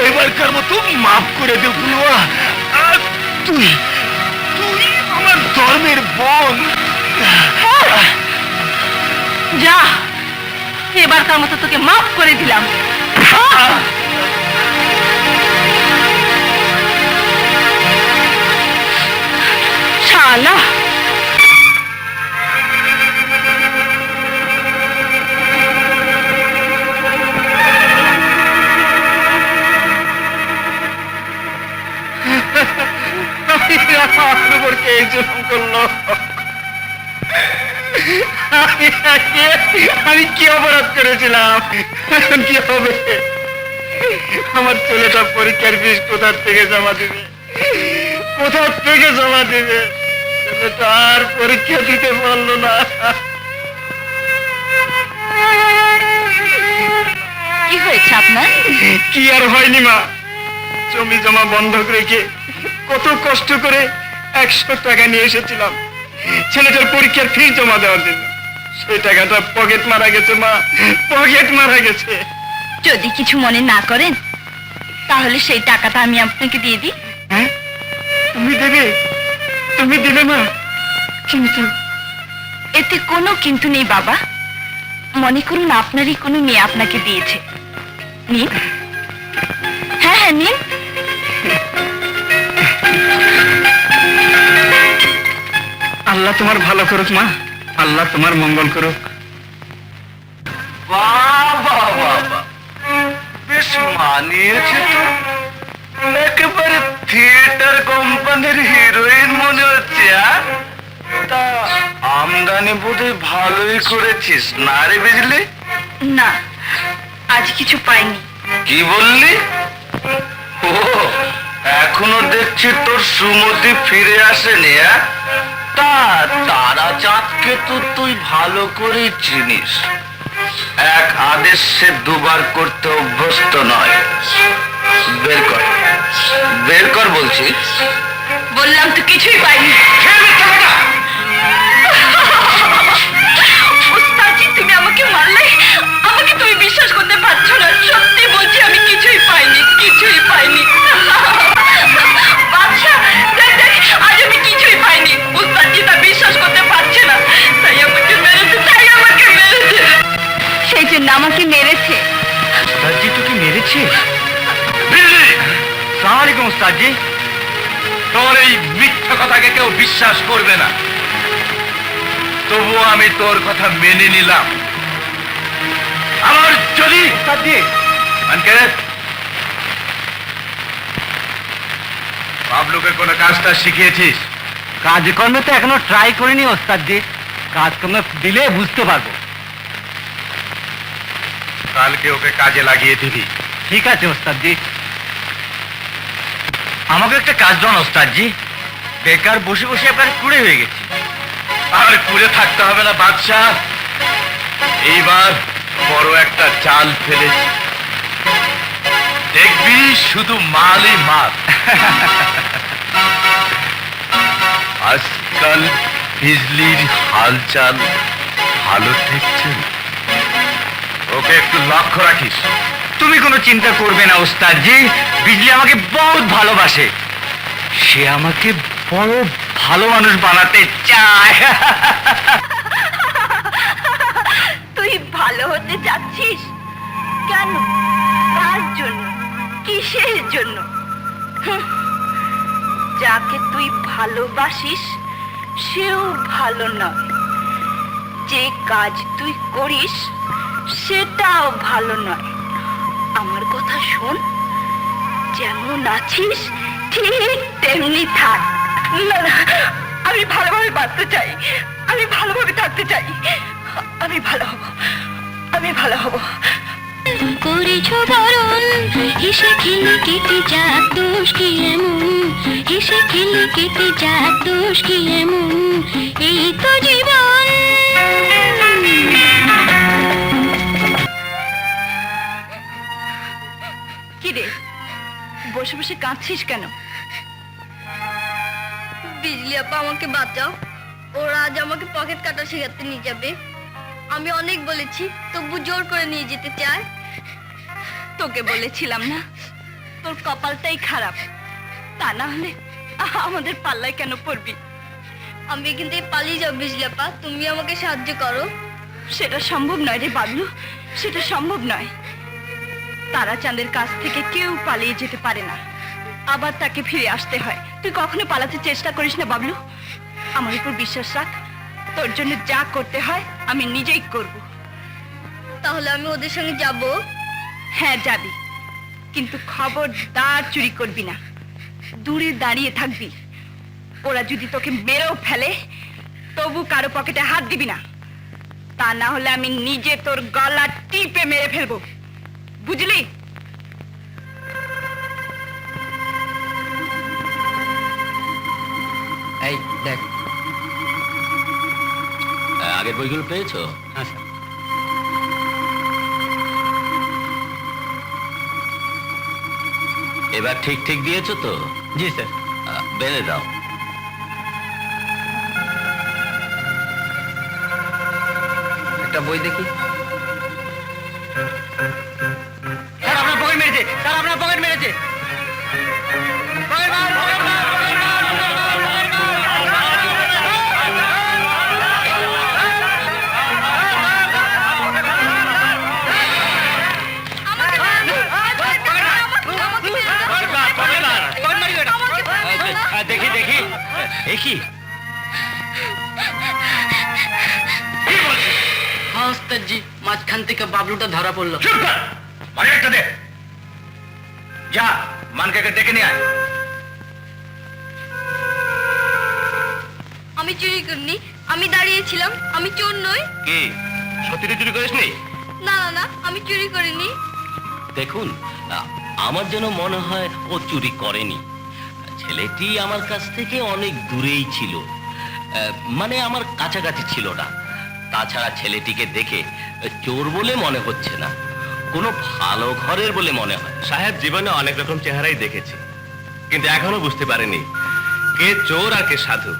এবারকার মতো মাফ করে দে ফুলুয়া। তুই তুই আমার ধর্মের বোন। যা, এবারকার মতো তোকে মাফ করে দিলাম। শালা, আমি কি অপরাধ করেছিলাম? কি হবে? আমার ছেলেটা পরীক্ষার ফিস কোথা থেকে জমা দিবে? কোথা থেকে জমা দিবে? ছেলেটা আর পরীক্ষা দিতে পারলো না। কি হয়েছে আপনার? কি আর হয়নি মা, জমি জমা বন্ধক রেখে কত কষ্ট করে 100 টাকা নিয়ে এসেছিলাম ছেলেটার পরীক্ষার ফি জমা দেওয়ার জন্য। সেই টাকাটা পকেট মারা গেছে মা, পকেট মারা গেছে। যদি কিছু মনে না করেন তাহলে সেই টাকাটা আমি আপনাকে দিয়ে দিই। হ্যাঁ, তুমি দেবে? তুমি দিবে মা? কিন্তু এতে কোনো কিন্তু নেই বাবা। মনে করুন আপনারই কোনো মেয়ে আপনাকে দিয়েছে, নিন। হ্যাঁ হ্যাঁ নিন। আল্লাহ তোমার ভালো করুক মা, আল্লাহ তোমার মঙ্গল করুক। বাবা বাবা, বেশ মানিয়েছে তো, একেবারে থিয়েটার কোম্পানির হিরোইন মনে হচ্ছে। তা আমদানি বোধহয় ভালোই করেছিস না রে বিজলি? না, আজ কিছু পাইনি। কি বললি? ও, এখনো দেখছি তোর সুমতি ফিরে আসেনি। তা তারা চাঁদকে তো তুই ভালো করে চিনিস, এক আদেশ সে দুবার করতে অভ্যস্ত নয়। বের কর, বের কর বলছি। বললাম তো কিছুই পাইনি। ওস্তাদজি, তুমি আমাকে মারলে, আমাকে তুমি বিশ্বাস করতে পারছো না। সত্যি বলছি, আমি কিছুই পাইনি, কিছুই পাইনি। বাদশা, দেখ দেখ ওস্তাদজি, তোর এই মিথ্যা কথাকে কেউ বিশ্বাস করবে না, তবুও আমি তোর কথা মেনে নিলাম। আমার যদি বাবলুকে কোনো কাজটা শিখিয়েছিস? কাজকর্মে তো এখনো ট্রাই করিনি ওস্তাদজি, কাজকর্ম দিলে বুঝতে পারবো। কালকে ওকে কাজে লাগিয়ে দিবি। ঠিক আছে ওস্তাদজি। আমাকে একটা কাজ দেন ওস্তাদজি, বেকার বসে বসে আপনার কুড়ে হয়ে গেছি। আর কুড়ে থাকতে হবে না বাদশাহ, এইবার বড় একটা চাল ফেলেছি, দেখবি শুধু মালই মাল। আজকাল বিজলির হালচাল ভালো দেখছেন, ওকে একটু লক্ষ্য রাখিস। তুমি কোনো চিন্তা করবে না ওস্তাদজি, বিজলি আমাকে বহুত ভালোবাসে, সে আমাকে বড় ভালো মানুষ বানাতে চায়। তুই ভালো হতে যাচ্ছিস কেন? কার জন্য? কিসের জন্য? হুঁ, যাকে তুই ভালোবাসিস সেও ভালো নয়, যে কাজ তুই করিস সেটাও ভালো নয়। আমার কথা শোন, যেমন আছিস ঠিক তেমনি থাক। না না, আমি ভালোভাবে বাঁচতে চাই, আমি ভালোভাবে থাকতে চাই, আমি ভালো হব, আমি ভালো হব। করেছ বরণ হেসে খেলে কেটে যাক, দোষ কি এমন? হেসে খেলে কেটে যাক, দোষ কি এমন? এই তো জীবন। কি রে, বসে বসে কাঁদছিস কেন? বিজলি আপা আমাকে বাঁচাও, ওরা আজ আমাকে পকেট কাটা শেখাতে নিয়ে যাবে। আমি অনেক বলেছি, তবু জোর করে নিয়ে যেতে চায়। তোকে বলেছিলাম না তোর কপালটাই খারাপ, তা না হলে আমাদের পাল্লায় কেন পড়বি? আমি এখান থেকে পালিয়ে যাও বিজলি আপা, তুমি আমাকে সাহায্য করো। সেটা সম্ভব নয় রে বাবলু, সেটা সম্ভব নয়। তারাচাঁদের কাছ থেকে কেউ পালিয়ে যেতে পারে না, আবার তাকে ফিরে আসতে হয়। তুই কখনো পালাতে চেষ্টা করিস না বাবলু, আমার উপর বিশ্বাস রাখ, তোর জন্য যা করতে হয় আমি নিজেই করব। তাহলে আমি ওদের সঙ্গে যাব? হ্যাঁ যাবি, কিন্তু খবরদার চুরি করবি না, দূরে দাঁড়িয়ে থাকবি। ওরা যদি তোকে মেরেও ফেলে তবু কারো পকেটে হাত দিবি না, তা না হলে আমি নিজে তোর গলা টিপে মেরে ফেলবো, বুঝলি? এই দেখ। আগের বইগুলো পেয়েছো? হ্যাঁ স্যার। এবার ঠিক ঠিক দিয়েছো তো? জি স্যার। বেড়ে দাও। একটা বই দেখি। স্যার আপনার পকেট মেরেছে, স্যার আপনার পকেট মেরেছে। পকেট মার, পকেট মার, পকেট মার, পকেট মার। দেখি দেখি, কি ওস্তাদজি, মাঝখান থেকে বাবলুটা ধরা পড়লো। একটা দে, যা মানকে ডেকে নিয়ে আয়। আমি চুরি করিনি, আমি দাঁড়িয়েছিলাম, আমি চোর নই। কি সত্যি চুরি করিস নি? না না না, আমি চুরি করিনি। দেখুন, আমার যেন মনে হয় ও চুরি করেনি। ছেলেটি আমার কাছ থেকে অনেক দূরেই ছিল, মানে আমার কাছাকাছি ছিল না। তাছাড়া ছেলেটিকে দেখে চোর বলে মনে হচ্ছে না, কোনো ভালো ঘরের বলে মনে হয়। সাহেব জীবনে অনেক রকম চেহারাই দেখেছি, কিন্তু এখনো বুঝতে পারিনি কে চোর আর কে সাধু।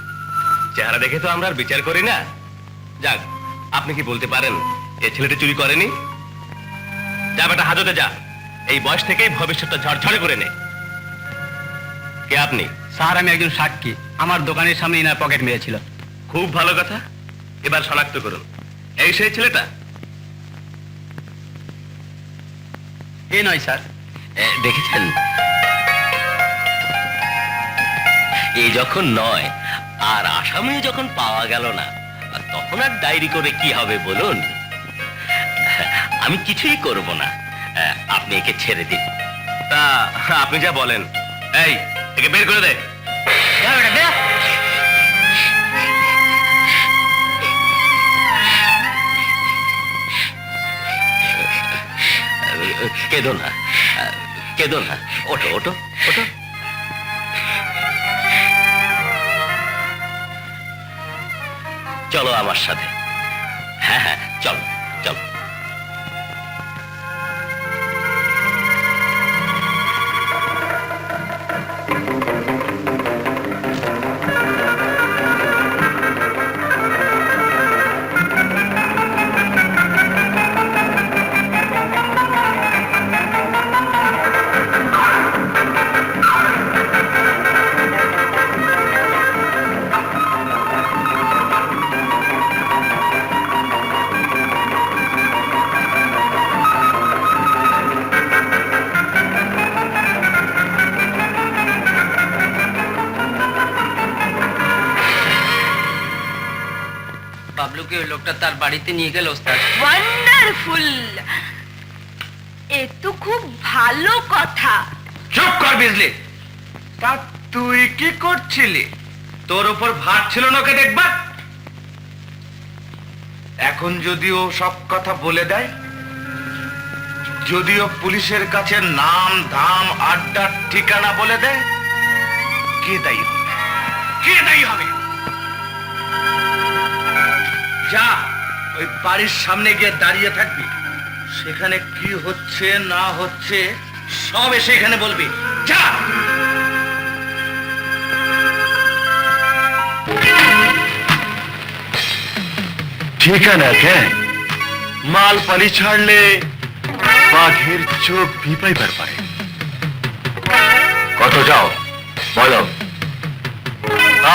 চেহারা দেখে তো আমরা আর বিচার করি না। যাক, আপনি কি বলতে পারেন এই ছেলেটি চুরি করেনি? যা বেটা, হাজতে যা, এই বয়স থেকেই ভবিষ্যৎটা ঝরঝরে করে নে। কে আপনি? স্যার আমি একজন সাক্ষী, আমার দোকানের সামনে ইনার পকেট মেরেছিল। খুব ভালো কথা, এবার শনাক্ত করুন। এই সেই ছেলেটা? এ নয় স্যার। দেখেছেন, এ যখন নয় আর আসামে যখন পাওয়া গেল না, তখন আর ডায়েরি করে কি হবে বলুন? আমি কিছুই করব না, আপনি একে ছেড়ে দিন। তা আপনি যা বলেন। এই, একে বের করে দে। কেঁদো না, কেঁদো না, ওঠো ওঠো ওঠো। চলো আমার সাথে। হ্যাঁ হ্যাঁ, চলো চলো। বাবলুকে ওই লোকটা তার বাড়িতে নিয়ে গেল ওস্তাদ। ওয়ান্ডারফুল, এ তো খুব ভালো কথা। চুপ কর বিজলি। তা তুই কি করছিলি? তোর উপর ভার ছিল না ওকে দেখবা? এখন যদিও সব কথা বলে দেয়, যদিও পুলিশের কাছে নাম ধাম আড্ডার ঠিকানা বলে দেয়, কে দায়ী হবে? কে দায়ী হবে? যা, ওই বাড়ির সামনে গিয়ে দাঁড়িয়ে থাকবি, সেখানে কি হচ্ছে না হচ্ছে সব এসে এখানে বলবি। যা। ঠিকানা কেন? মাল পানি ছাড়লে বাঘের চোখ ভি পাইবার পারে। কত যাও বলো।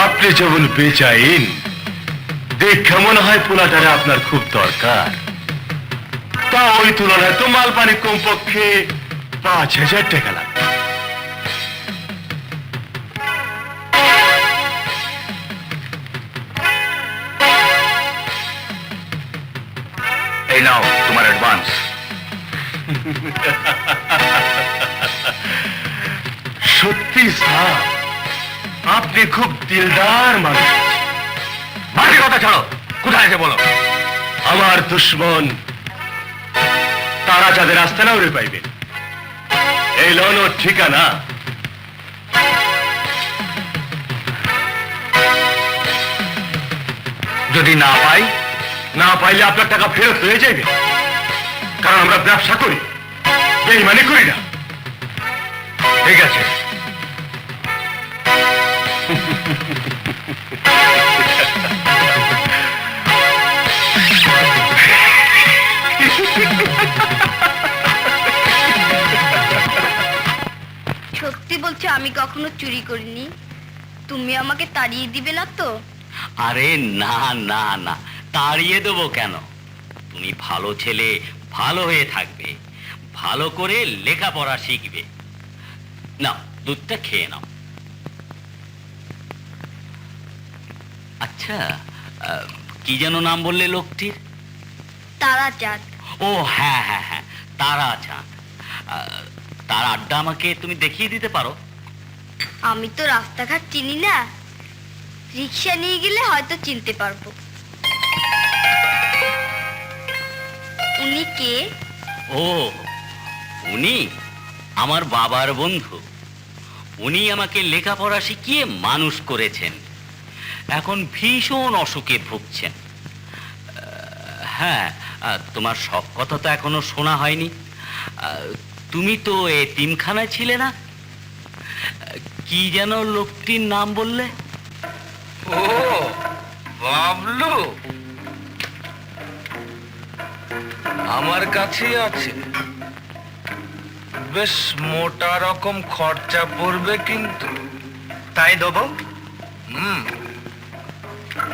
আপনি যেমন বেচাইন, দেখে মনে হয় পোলাটারে আপনার খুব দরকার। তা ওই তুলনায় তো মাল পানি কমপক্ষে 5,000 টাকা লাগবে। এই নাও তোমার অ্যাডভান্স। সত্যি স্যার, আপনি খুব দিলদার মানুষ। বাকি কথা ছাড়ো, কোথায় আছে বলো। আমার দুশ্মন তারা যাদের আসতে না ওরে পাইবেন। এই লোন ওর ঠিকানা। যদি না পাই, না পাইলে আপনার টাকা ফেরত হয়ে যাবে, কারণ আমরা ব্যবসা করি, বেইমানি করি না। ঠিক আছে। সত্যি বলছো আমি কখনো চুরি করিনি? তুমি আমাকে তাড়িয়ে দিবে না তো? আরে না না না, তাড়িয়ে দেবো কেন? তুমি ভালো ছেলে, ভালো হয়ে থাকবে, ভালো করে লেখাপড়া শিখবে। নাও, দুধটা খেয়ে নাও। আচ্ছা, কি যেন নাম বললে লোকটির? তারাচাঁদ। ও হ্যাঁ হ্যাঁ হ্যাঁ, তারাচাঁদ। তার আড্ডা আমাকে তুমি দেখিয়ে দিতে পারো? আমি তো রাস্তাঘাট চিনি না, রিক্সা নিয়ে গেলে হয়তো চিনতে পারবো। উনি কে? ও, উনি আমার বাবার বন্ধু। উনি আমাকে লেখাপড়া শিখিয়ে মানুষ করেছেন। এখন ভীষণ অসুখে ভুগছেন। হ্যাঁ, তোমার সব কথা তো এখনো শোনা হয়নি। তুমি তো এতিমখানায় ছিলে না? কি যেন লোকটির নাম বললে? ও বাবলু, আমার কাছে আছে। বেশ মোটা রকম খরচা পড়বে কিন্তু। তাই দেবো?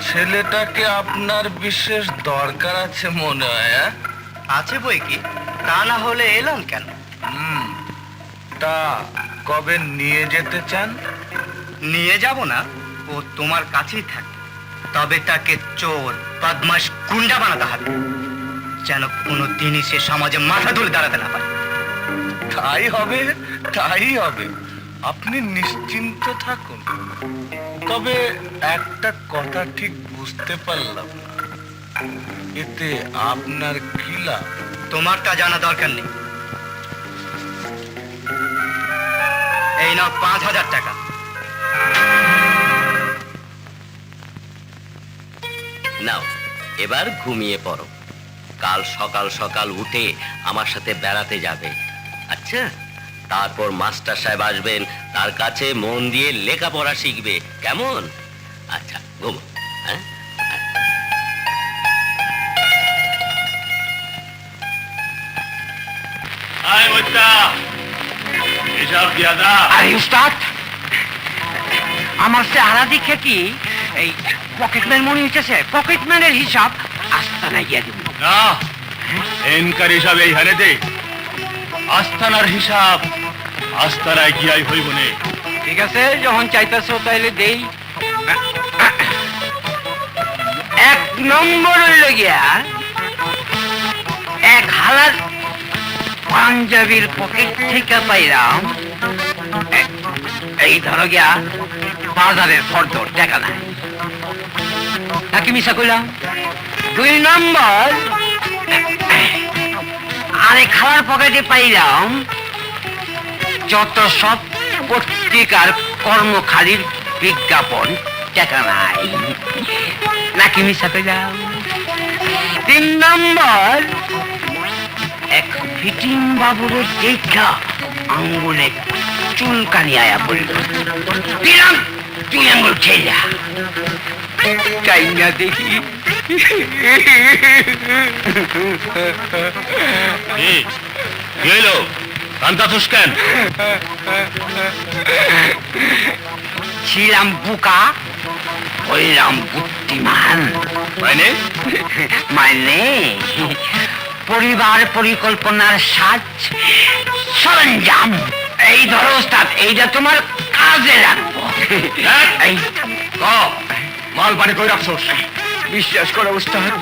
ছেলেটাকে আপনার বিশেষ দরকার আছে মনে হয়। আছে বই কি, তা না হলে এলাম কেন? তা কবে নিয়ে যেতে চান? নিয়ে যাব না, ও তোমার কাছেই থাকে। তবে তাকে চোর, বদমাশ, গুন্ডা বানাতে হবে, যেন কোনো দিনই সে সমাজে মাথা তুলে দাঁড়াতে না পারে। তাই হবে, তাই হবে, আপনি নিশ্চিন্ত থাকুন। তবে একটা কথা ঠিক বুঝতে পারলাম না, এতে আপনার কি লাভ? তোমার তা জানা দরকার নেই। এই নাও 5,000 টাকা। নাও, এবার ঘুমিয়ে পড়ো। কাল সকাল সকাল উঠে আমার সাথে বেড়াতে যাবে, আচ্ছা? তারপর মাস্টার সাহেব আসবেন, তার কাছে মন দিয়ে লেখাপড়া শিখবে, কেমন? আচ্ছা, ঘুমো। হ্যাঁ, হিসাব দিয়া দা। আরে উস্তাদ, আমার চেহারা দেখে কি এই পকেটম্যান মনে হইতেছে? পকেটম্যানের হিসাব আস্তানায় গিয়ে দিব। না, এনকার হিসাব এইখানে দে। আস্তানার হিসাব আস্তানায় গিয়াই হইব নে। ঠিক আছে, যখন চাইতেছো তাইলে দেই। 1 নম্বর হইল গিয়া এক হালার পাঞ্জাবির পকেট থেকে পাইলাম এই ধরো গিয়া বাজারের ফর্দর টাকা নাই, নাকি মিশা কইলাম? 2 নম্বর আরেক হালার পকেটে পাইলাম যত সব পত্রিকার কর্মখালির বিজ্ঞাপন, টাকা নাই, নাকি মিশা কইলাম? 3 নম্বর এক ফিটিং বাবুরের দেখা আঙ্গুলে চুলকানি আয়া পড়ল, দিলাম 2 আঙ্গুল ছেড়া। চাই না দেখি গেলো কান্তা কেন? ছিলাম বুকা, হইলাম বুদ্ধিমান। মানে মানে পরিবার পরিকল্পনার সাজ সরঞ্জাম। এই ধরো ওস্তাদ, এইটা তোমার কাজে লাগবো। এই মাল পানি কই রাখছোস? বিশ্বাস করো ওস্তাদ,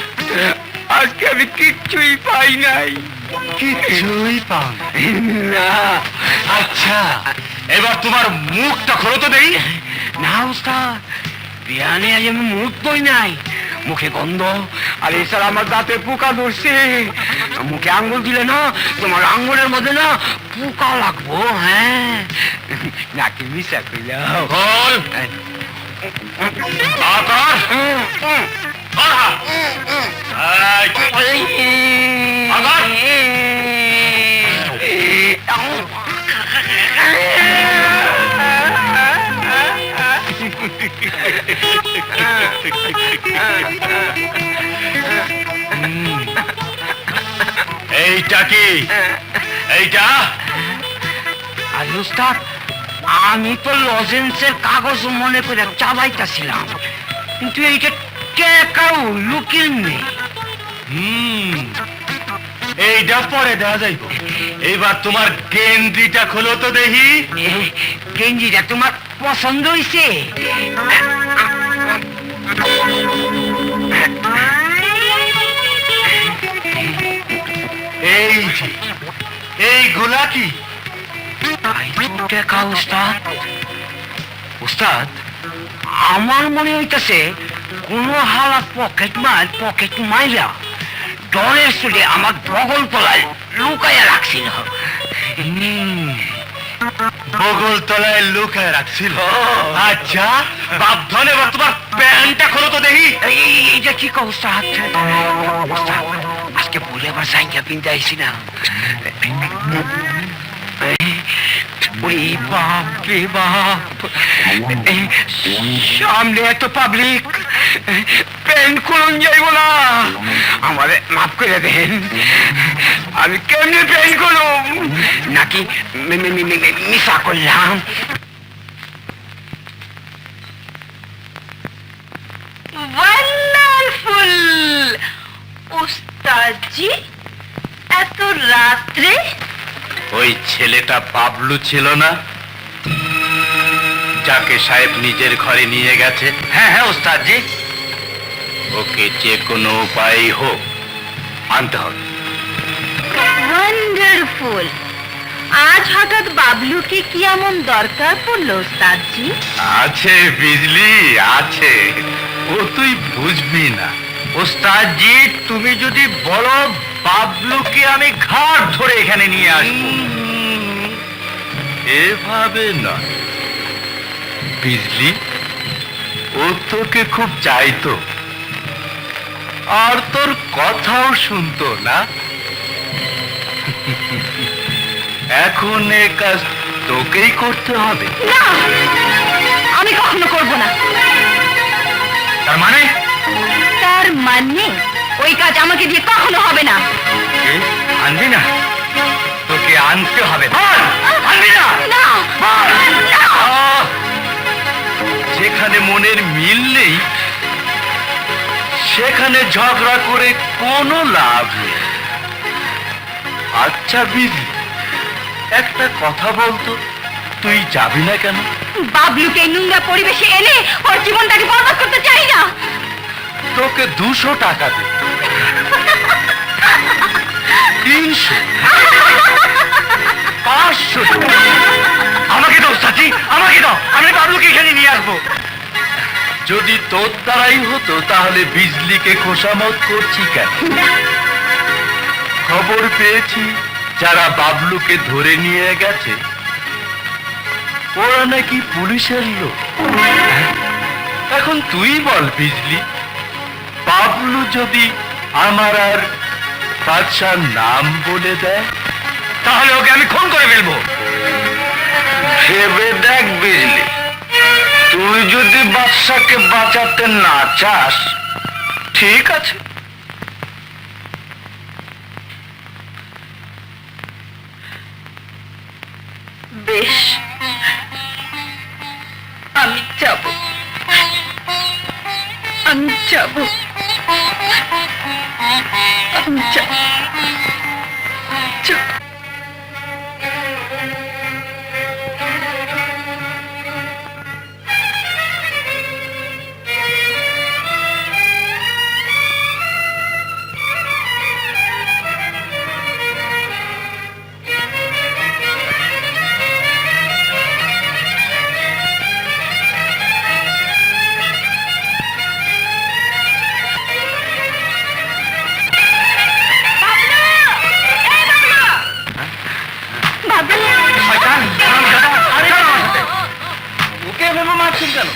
আজকে আমি কিচ্ছুই পাই নাই। কিছুই পাও না। আচ্ছা, এবার তোমার মুখটা খোলো তো দেই। না ওস্তাদ, বিয়ানে আজ আমি মুখ বই নাই, মুখে গন্ধ, আর এছাড়া আমার দাঁতে পোকা ধরছে। মুখে আঙ্গুল দিলে না, তোমার আঙ্গুলের মধ্যে না পোকা লাগবো। হ্যাঁ, নাকি মিশা কইলাম? খোল। আকার আহা। এই, আবার? এইটা কি? এইটা আর উস্তাদ, আমি তো লজেন্সের কাগজ মনে করে চাবাইতেছিলাম, কিন্তু এইটা টেকাও লুকিয়ে নেই। এইটা পরে দেওয়া যাইব। এইবার তোমার গেঞ্জিটা খোলো তো দেখি। গেঞ্জিটা তোমার পছন্দ হয়েছে? এই যে এইগুলা কি? টেকা উস্তাদ। উস্তাদ, আমার মনে হইতেছে কোন হালা পকেট মাইরা ডরের চুলে আমার বগল তলায় লুকাইয়া রাখছিল। বগল তলায় লুকায় রাখছিল? আচ্ছা বাপধন, এবার তোমার প্যান্টটা খোলো তো দেখি। এইটা কি কও উস্তাদ? উস্তাদ, আজকে ভুলে আবার সাইকেল কিনতে আইসি না। ওই বাপ রে বাপ, সামনে এত পাবলিক, প্যান্ট খুলুন যাইব না। আমারে মাফ করে দেন, আমি কেমনি প্যান্ট খুলুম? নাকি মিশা করলাম? ওয়ান্ডারফুল উস্তাদজি, এত রাত্রে? ওই ছেলেটা বাবলু ছিল না, যাকে সাহেব নিজের ঘরে নিয়ে গেছে? হ্যাঁ হ্যাঁ ওস্তাদজি। ওকে যে কোনো উপায় হোক আনতে হবে। ওয়ান্ডারফুল। আজ হঠাৎ বাবলুকে কি এমন দরকার পড়লো ওস্তাদজি? আছে বিজলি আছে, ও তুই বুঝবি না। ওস্তাদজি তুমি যদি বলো বাবলুকে আমি ঘাট ধরে এখানে নিয়ে আসবো। এভাবে নয় বিজলি, ও তোকে খুব চাইতো আর তোর কথাও শুনতো না। এখন এ কাজ তোকেই করতে হবে। না, আমি কখনো করব না। তার মানে তার মানে ওই কাজ আমাকে দিয়ে কখনো হবে না। এ, আনবি না? তোকে আনতে হবে। বল, আনবি না? না, না। আহ! যেখানে মনের মিল নেই সেখানে ঝগড়া করে কোনো লাভ নেই। আচ্ছা বিজলি, একটা কথা বলতো, তুই যাবি না কেন? বাবলুকে এই নোংরা পরিবেশে এনে ওর জীবনটাকে বরবাদ করতে চাই না। তোকে 200 টাকা দে। 300, 500 টাকা। আমাকে দাও ওস্তাদজি, আমাকে দাও, আমি বাবলুকে এখানে নিয়ে আসবো। যদি তোর দ্বারাই হতো তাহলে বিজলিকে খোসামত করছি কেন? খবর পেয়েছি যারা বাবলুকে ধরে নিয়ে গেছে ওরা নাকি পুলিশের লোক। এখন তুই বল বিজলি, বাবলু যদি আমার আর বাদশার নাম বলে দেয় তাহলে ওকে আমি খুন করে ফেলবো। ভেবে দেখ বিজলি, তুই যদি বাদশাকে বাঁচাতে না চাস ঠিক আছে, বেশ, আমি যাব, আমি যাব, আমি যাব। ওকে ভেবে মারছেন কেন?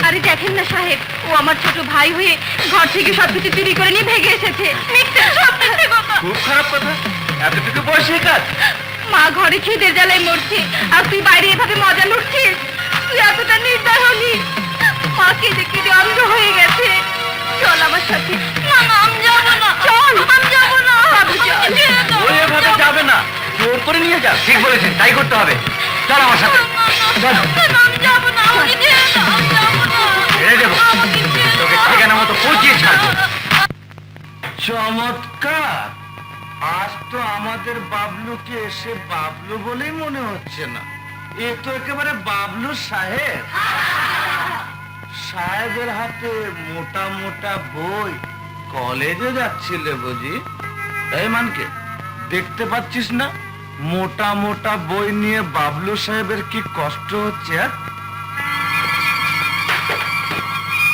আরে দেখেন না সাহেব, ও আমার ছোট ভাই হয়ে ঘর থেকে সবকিছু চুরি করে নিয়ে ভেগে এসেছে। মিথ্যে, সব মিথ্যে কথা। খুব খারাপ কথা, এতটুকু বয়সে কাজ। মা ঘরে খিদের জ্বালায় মরছে আর তুই বাইরে এভাবে মজা লুটছিস। তুই এতটা নির্দয় হলি, মা কেঁদে কেঁদে অন্ধ হয়ে গেছে। চল আমার সাথে। না না, আমি যাবো না। চল, আমি যাবো না। বাবু, চল। ও এভাবে যাবে না, জোর করে নিয়ে যা। ঠিক বলেছেন, তাই করতে হবে। চল আমার সাথে, চল। আমি যাবো না, আমাকে যেও না, আমি যাবো না। ছেড়ে দেবো, আমাকে যেও না। তোকে ঠিকানা মতো পৌঁছিয়ে ছাড়বো। চমৎকার, আজ তো আমাদের বাবলুকে এসে বাবলু বলেই মনে হচ্ছে না, এ তো একেবারে বাবলু সাহেব। সাহেবের হাতে মোটা মোটা বই, কলেজে যাচ্ছিলে বুঝি? এই মানকে দেখতে পাচ্ছিস না মোটা মোটা বই নিয়ে বাবলু সাহেবের কি কষ্ট হচ্ছে?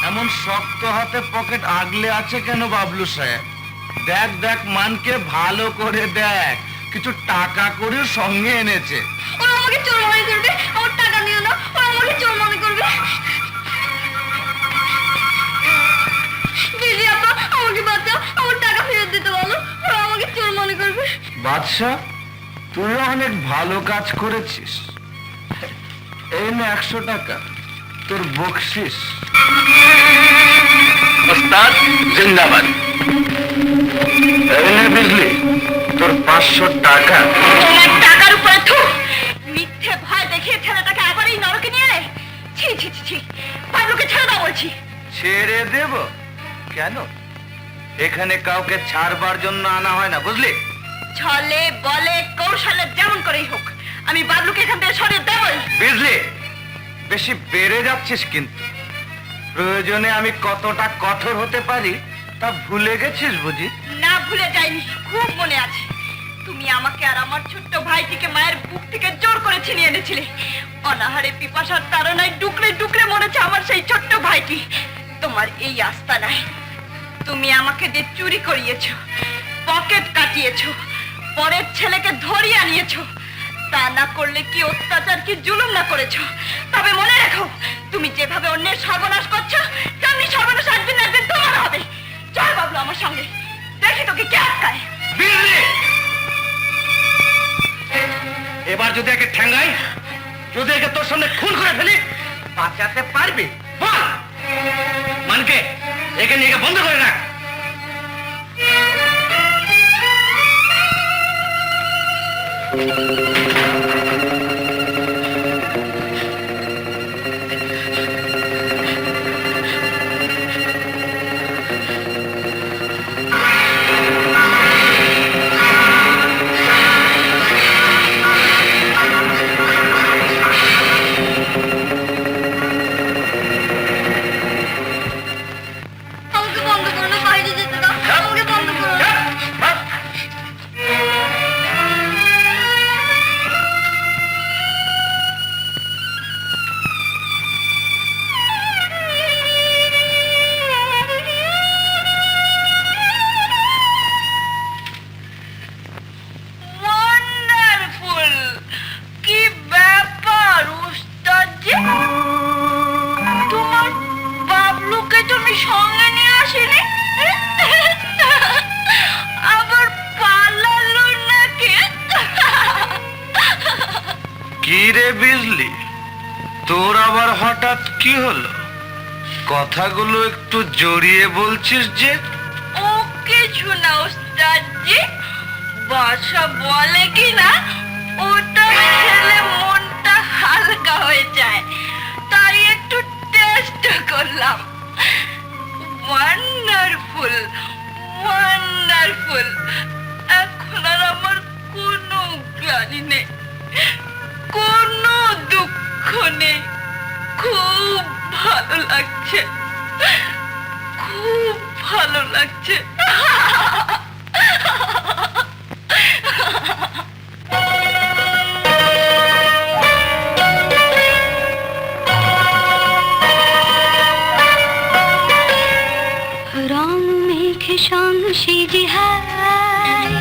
এমন শক্ত হাতে পকেট আগলে আছে কেন বাবলু সাহেব? দেখ দেখ মানকে ভালো করে দেখ, কিছু টাকা করে সঙ্গে এনেছে। ওরা আমাকে চোর মনে করবে, আমার টাকা নিও না, ওরা আমাকে চোর মনে করবে। দিদি আপা, আমাকে বাঁচাও, আমার টাকা ফেরত দিতে বলো, ওরা আমাকে চোর মনে করবে। বাদশা, তুই অনেক ভালো কাজ করেছিস, এই নে 100 টাকা তোর বকশিস। ওস্তাদ জিন্দাবাদ। এই নে বিজলি তোর 500 টাকা। তোমার টাকার উপরে থু, মিথ্যে ভয় দেখিয়ে ছেলেটাকে একবারেই নরকে নিয়ে এলে। ছি ছি ছি ছি, বাবলুকে ছেড়ে দাও বলছি। ছেড়ে দেব কেন? এখানে কাউকে ছাড়বার জন্য আনা হয় না, বুঝলি? ছলে বলে কৌশলে যেমন করেই হোক আমি বাবলুকে এখান থেকে সরিয়ে দেবই। বিজলি, বেশি বেড়ে যাচ্ছিস কিন্তু। প্রয়োজনে আমি কতটা কঠোর হতে পারি তা ভুলে গেছিস বুঝি? না ভুলে যাইনি, খুব মনে আছে। তুমি আমাকে আর আমার ছোট্ট ভাইটিকে মায়ের বুক থেকে জোর করে ছিনিয়ে এনেছিলে। অনাহারে পিপাসার তাড়নায় ডুকরে ডুকরে মরেছে আমার সেই ছোট্ট ভাইটি। তোমার এই আস্তানায় তুমি আমাকে যে চুরি করিয়েছো, পকেট কাটিয়েছো, পরের ছেলেকে ধরিয়ে আনিয়েছো, তা না করলে কি অত্যাচার, কি জুলুম না করেছো? তবে মনে রাখো, তুমি যেভাবে অন্যের সর্বনাশ করছো, তেমনি সর্বনাশ একদিন না একদিন তোমার হবে। চল বাবলু আমার সঙ্গে, দেখি তোকে কে আটকায়। এবার যদি একে ঠ্যাঙ্গাই, যদি একে তোর সামনে খুন করে ফেলি, বাঁচাতে পারবি? বল মানকে, একে নিয়ে বন্ধ করে রাখ। আমাকে বন্ধ করো না, বাইরে যেতে দাও, আমাকে বন্ধ করো না। ওয়ান্ডারফুল! কি ব্যাপার উস্তাদ জি, তোমার বাবলুকে তুমি সঙ্গে নিয়ে আসেনি? আবার পালালো নাকি? কি রে বিজলি, তোর আবার হঠাৎ কি হলো? কথাগুলো একটু জড়িয়ে বলছিস যে? ও কিছু না উস্তাদ জি, বাসা বলে কি না, ওটা খেলে মনটা হালকা হয়ে যায়, তাই একটু টেস্ট করলাম। Wonderful, wonderful! এখন আর আমার কোনো গ্লানি নেই, কোনো দুঃখ নেই, খুব ভালো লাগছে, খুব ভালো লাগছে। রং মেঘে সঙ্গ সেজে হায়,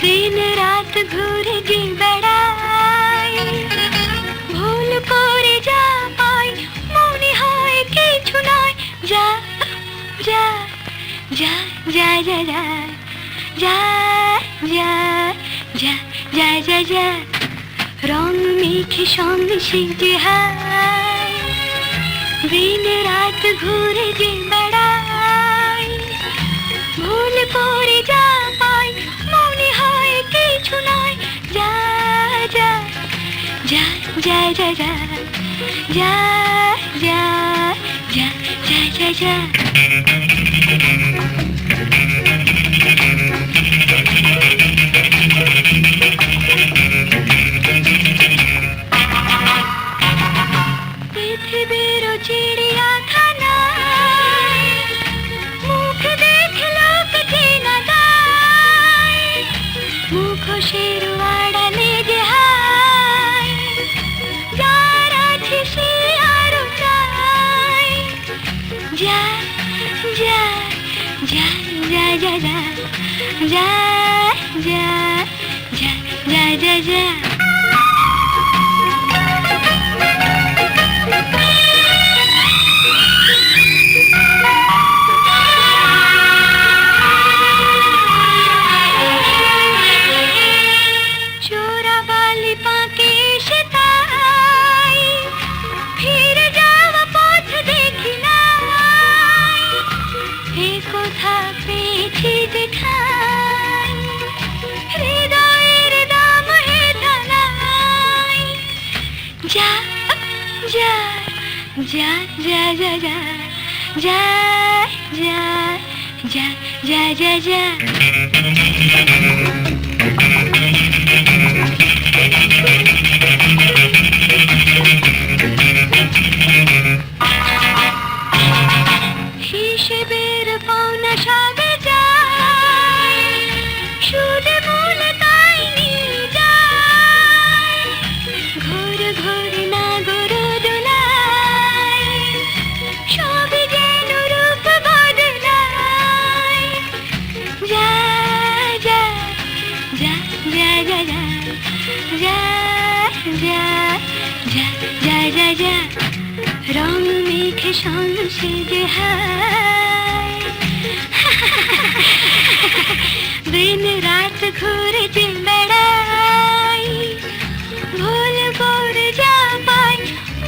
দিন রাত ঘুরে যে বেড়াই, ভুল করে যা পাই মনে হয় কিছু নয়, যা যা যা যা যা যা যা যা যা যা যা যা। রং মেঘে সঙ্গ সেজে হায়, দিন রাত ঘুরে যে বেড়াই, ভুল করে যা পাই মনে হয় কিছু নয়, যা যা যা যা যা যা যা যা যা যা যা যা। পৃথিবীর চিড়িয়াখানা, মুখ দেখে লোক চেনা যায়, মুখোশের আড়ালে যে হায়, যার আছে সে আরো চায়, যা যা যা যা যা যা যা যা যা যা যা যা। চোরাবালি পাকে এসে তাই ফিরে যাওয়া পথ দেখি নাই, এ কথা পেয়েছি যে ঠাই, হৃদয়ের দাম হে জানাই, যা যা যা যা যা যা যা যা যা যা যা যা। হিসেবের পাওনা সবে যায়, সুদ মূল তাই নিয়ে যায়, ঘোর ঘোর না গরু দোলায়, সবে যেন রূপ বদলায়। যা যা যা যা যা যা যা যা যা যা যা রং মেঘে সংসেজে হায়, দিন রাত ঘুরে যে বেড়াই, ভুল করে যা পাই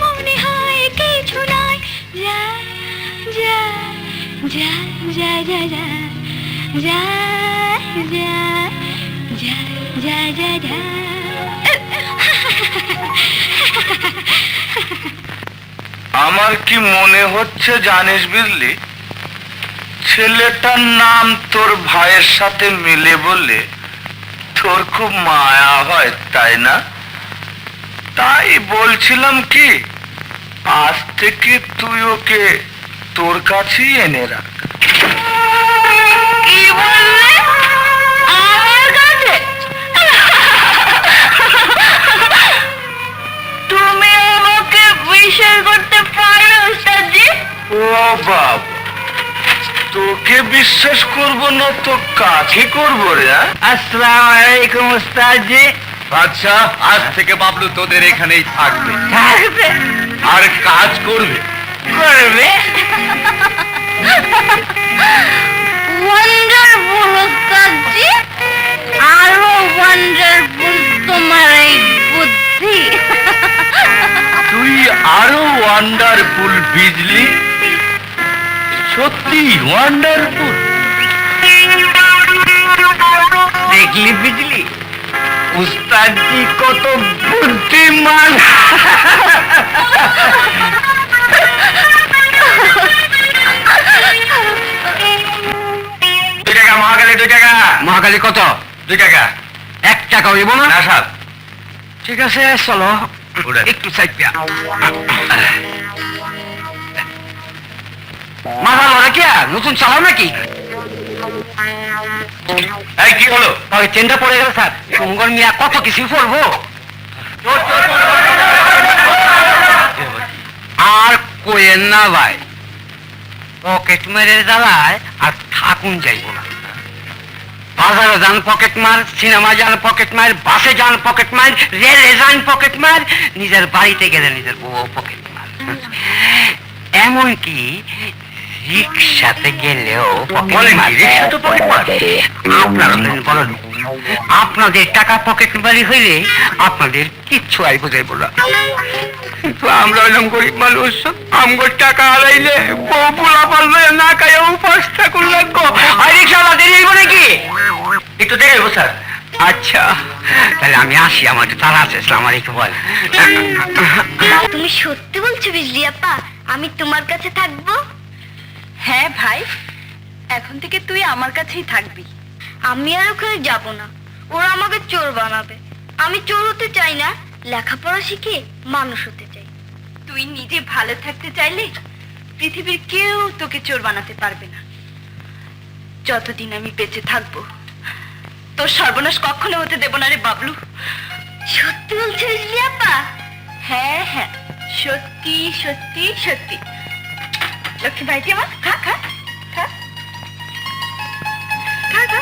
মনে হয় কিছু নাই। যা যা যা যা যা যা যা যা যা যা যা যা। আমার কি মনে হচ্ছে জানিস বুঝলি, ছেলেটার নাম তোর ভাইয়ের সাথে মিলে বলে তোর খুব মায়া হয়, তাই না? তাই বলছিলাম কি, আজ থেকে তুই ওকে তোর কাছেই এনে রাখ। কি বললে? আমার কাছে? তুমি আমাকে বিশ্বাস করতে পারো উস্তাদজি? ও বাবা, তোকে বিশ্বাস করব না তো কাকে করবো রে? আসসালামু আলাইকুম উস্তাদজি। আচ্ছা, আজ থেকে বাবলু তোদের এখানেই থাকবে থাকবে? আর কাজ করবে। করবে? ওয়ান্ডারফুল উস্তাদজি, আরো ওয়ান্ডারফুল তোমার এই বুদ্ধি। তুই আরো ওয়ান্ডারফুল বিজলি, সত্যি ওয়ান্ডারফুল। দেখলি বিজলি, উস্তাদজি কত বুদ্ধিমান। দুই টাকা মহাকালী, 2 টাকা। মহাকালী কত? 2 টাকা। 1 টাকা হইব না? না সাহেব। ঠিক আছে, চলো উড়ে। একটু সাইড পিয়া। মাথা লড়ে কি আর? নতুন চালাও নাকি? এই কি হলো? ওই চেনটা পড়ে গেল স্যার। সুমঙ্গল মিয়া কত কিছু পড়বো। আর কোয়েন না ভাই, পকেট মেরে জ্বালায় আর থাকুন যাইব না। বাজারে যান পকেট মার, সিনেমা যান পকেট মার, বাসে যান পকেট মার, রেলে যান পকেট মার, নিজের বাড়িতে গেলে নিজের বউ পকেট মার, এমনকি রিক্সাতে গেলেও পকেট মার। রিক্সাতে পকেট মার? আপনারা বলেন, আপনাদের টাকা পকেট মারি হইলে আপনাদের কিচ্ছু আইব যাইব না। কিন্তু আমরা হইলাম গরিব মানুষ, আমগর টাকা হারাইলে বউ পোলা পারবে না, খাইয়া উপাস থাকুন লাগবো। আর রিক্সাওয়ালা দেরি হইব নাকি? একটু দেখাইব স্যার। আচ্ছা, তাহলে আমি আসি, আমার একটু তারা আছে। আসসালামু আলাইকুম। বল। তুমি সত্যি বলছো বিজলি আপা, আমি তোমার কাছে থাকবো? হ্যাঁ ভাই, এখন থেকে তুই আমার কাছেই থাকবি। আমি আর ওখানে যাব না, ওরা আমাকে চোর বানাবে। আমি চোর হতে চাই না, লেখাপড়া শিখে মানুষ হতে চাই। তুই নিজে ভালো থাকতে চাইলে পৃথিবীর কেউ তোকে চোর বানাতে পারবে না। যতদিন আমি বেঁচে থাকবো তোর সর্বনাশ কখনো হতে দেব না রে বাবলু। সত্যি বলছো বিজলি আপা? হ্যাঁ হ্যাঁ, সত্যি সত্যি সত্যি। লক্ষ্মী ভাইটি আমার, খা খা খা খা খা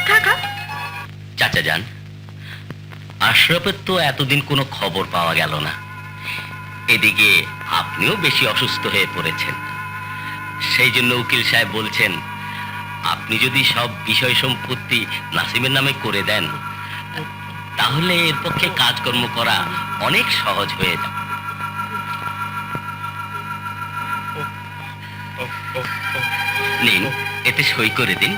খা খা। চাচা যান, আশরাফের তো এতদিন কোনো খবর পাওয়া গেল না। এদিকে আপনিও বেশি অসুস্থ হয়ে পড়েছেন। সেই জন্য উকিল সাহেব বলছেন, আপনি যদি সব বিষয় সম্পত্তি নাসিমের নামে করে দেন, তাহলে এর পক্ষে কাজকর্ম করা অনেক সহজ হয়ে যাবে। নিন, এতে সই করে দিন।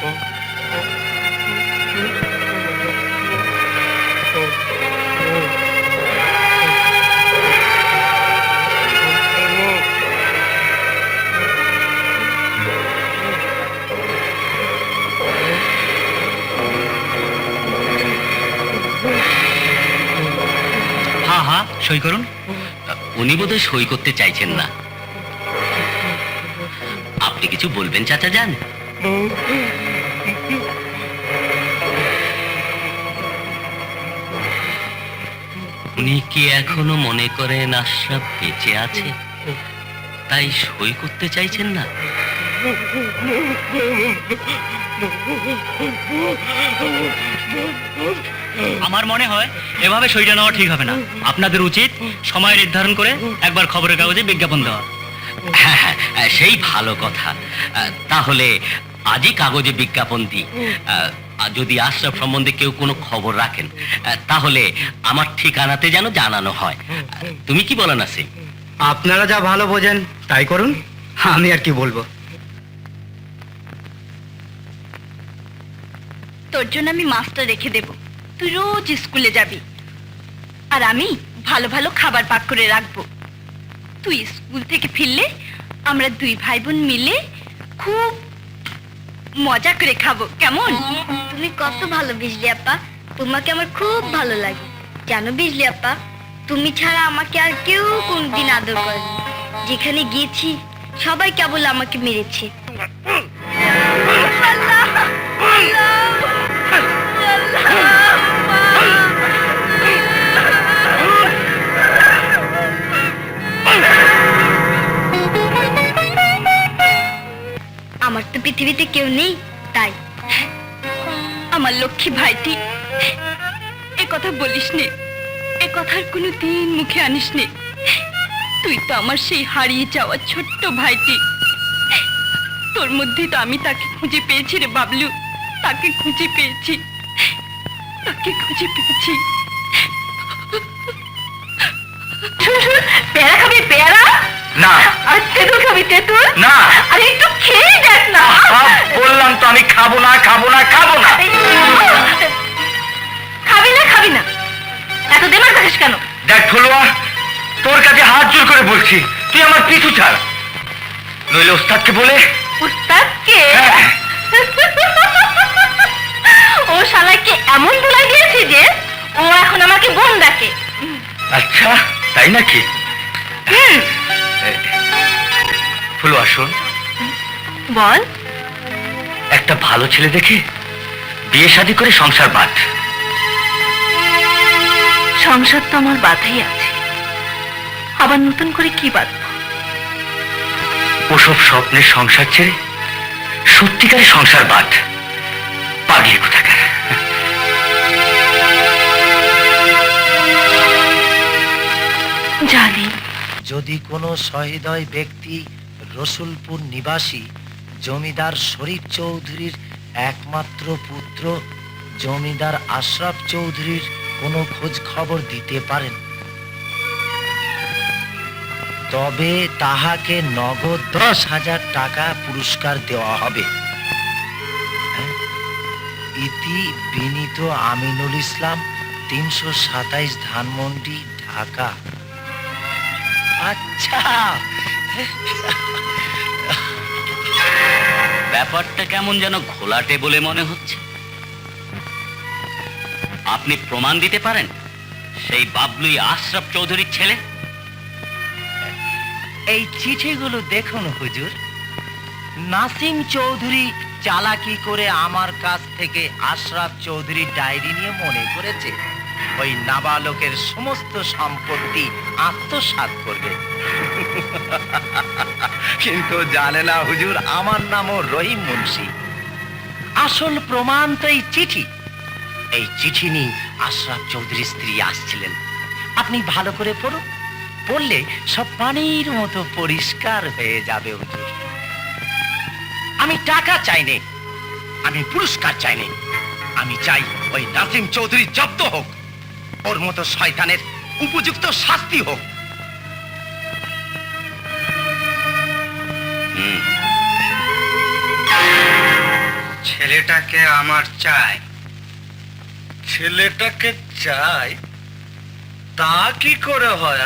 সই করুন। উনি বোধহয় সই করতে চাইছেন না। আপনি কিছু বলবেন চাচা যান? উনি কি এখনো মনে করেন আশরাফ বেঁচে আছে, তাই সই করতে চাইছেন না? আমার মনে হয় এভাবে সইটা নেওয়া ঠিক হবে না। আপনাদের উচিত সময় নির্ধারণ করে একবার খবরের কাগজে বিজ্ঞাপন দেওয়া। হ্যাঁ হ্যাঁ, সেই ভালো কথা। তাহলে আজই কাগজে বিজ্ঞাপন দিই। যদি আশরাফ সম্বন্ধে কেউ কোনো খবর রাখেন, তাহলে আমার ঠিকানাতে যেন জানানো হয়। তুমি কি বলো নাসিম? আপনারা যা ভালো বোঝেন তাই করুন, আমি আর কি বলবো। তোর জন্য আমি মাছটা রেখে দেব, তুই রোজ স্কুলে যাবি, আর আমি ভালো ভালো খাবার পাক করে রাখবো। তুই স্কুল থেকে ফিরলে আমরা দুই ভাই বোন মিলে খুব মজা করে খাবো, কেমন? তুমি কত ভালো বিজলি আপা, তোমাকে আমার খুব ভালো লাগে। জানো বিজলি আপা, তুমি ছাড়া আমাকে আর কেউ কোনদিন আদর করেনি। যেখানে গিয়েছি সবাই কেবল আমাকে মেরেছে। আমার তো পৃথিবীতে কেউ নেই, তাই। আমার লক্ষ্মী ভাইটি, এ কথা বলিস নে, এ কথার কোনো দিন মুখে আনিস নে। তুই তো আমার সেই হারিয়ে যাওয়া ছোট্ট ভাইটি। তোর মধ্যে তো আমি তাকে খুঁজে পেয়েছি রে বাবলু, তাকে খুঁজে পেয়েছি, তাকে খুঁজে পেয়েছি। পেয়ারা খাবি পেয়ারা? না আর তেঁতুল খাবি তেঁতুল? না, আরে একটু খেয়ে দেখ না। বললাম তো আমি খাবো না খাবো না খাবো না। খাবি না খাবি না, এত দেমাগ দেখাস কেন? দেখ ফুলুয়া, তোর কাছে হাত জোর করে বলছি, তুই আমার পিছু ছাড়, নইলে ওস্তাদকে বলে। উস্তাদকে? হ্যাঁ। ও শালাকে এমন বলে দিয়েছে যে ও এখন আমাকে বোন ডাকে। আচ্ছা তাই নাকি? ফুলুয়া শোন, বল। একটা ভালো ছেলে দেখে বিয়ে শাদী করে সংসার বাঁধ। সংসার তো আমার বাধাই আছে, আবার নতুন করে কি বাঁধব? ওসব স্বপ্নের সংসার ছেড়ে সত্যিকারের সংসার বাঁধ, পাগলি কোথাকার। জানি যদি কোনো সহৃদয় ব্যক্তি রসুলপুর নিবাসী জমিদার শরীফ চৌধুরীর একমাত্র পুত্র জমিদার আশরাফ চৌধুরীর কোনো খোঁজ খবর দিতে পারেন, তবে তাহাকে নগদ 10,000 টাকা পুরস্কার দেওয়া হবে। ইতি বিনীত আমিনুল ইসলাম, 327 ধানমন্ডি, ঢাকা। আচ্ছা, ব্যাপারটা কেমন যেন ঘোলাটে বলে মনে হচ্ছে। আপনি প্রমাণ দিতে পারেন সেই বাবলুই আশরাফ চৌধুরীর ছেলে? এই চিঠিগুলো দেখুন হুজুর। নাসিম চৌধুরী চালাকি করে আমার কাছ থেকে আশরাফ চৌধুরীর ডায়েরি নিয়ে মনে করেছে ওই নাবালকের সমস্ত সম্পত্তি আত্মসাৎ করবে। কিন্তু জানে না হুজুর, আমার নামও রহিম মুন্সি। আসল প্রমাণ তো এই চিঠি। এই চিঠি নিয়ে আশরাফ চৌধুরীর স্ত্রী আসছিলেন। আপনি ভালো করে পড়ুন, পড়লে সব পানির মতো পরিষ্কার হয়ে যাবে হুজুর। আমি টাকা চাইনি, আমি পুরস্কার চাইনি। আমি চাই ওই নাসিম চৌধুরী জব্দ হোক, ওর মতো শয়তানের উপযুক্ত শাস্তি হোক। ছেলেটাকে আমার চাই। ছেলেটাকে চাই? তা কি করে হয়?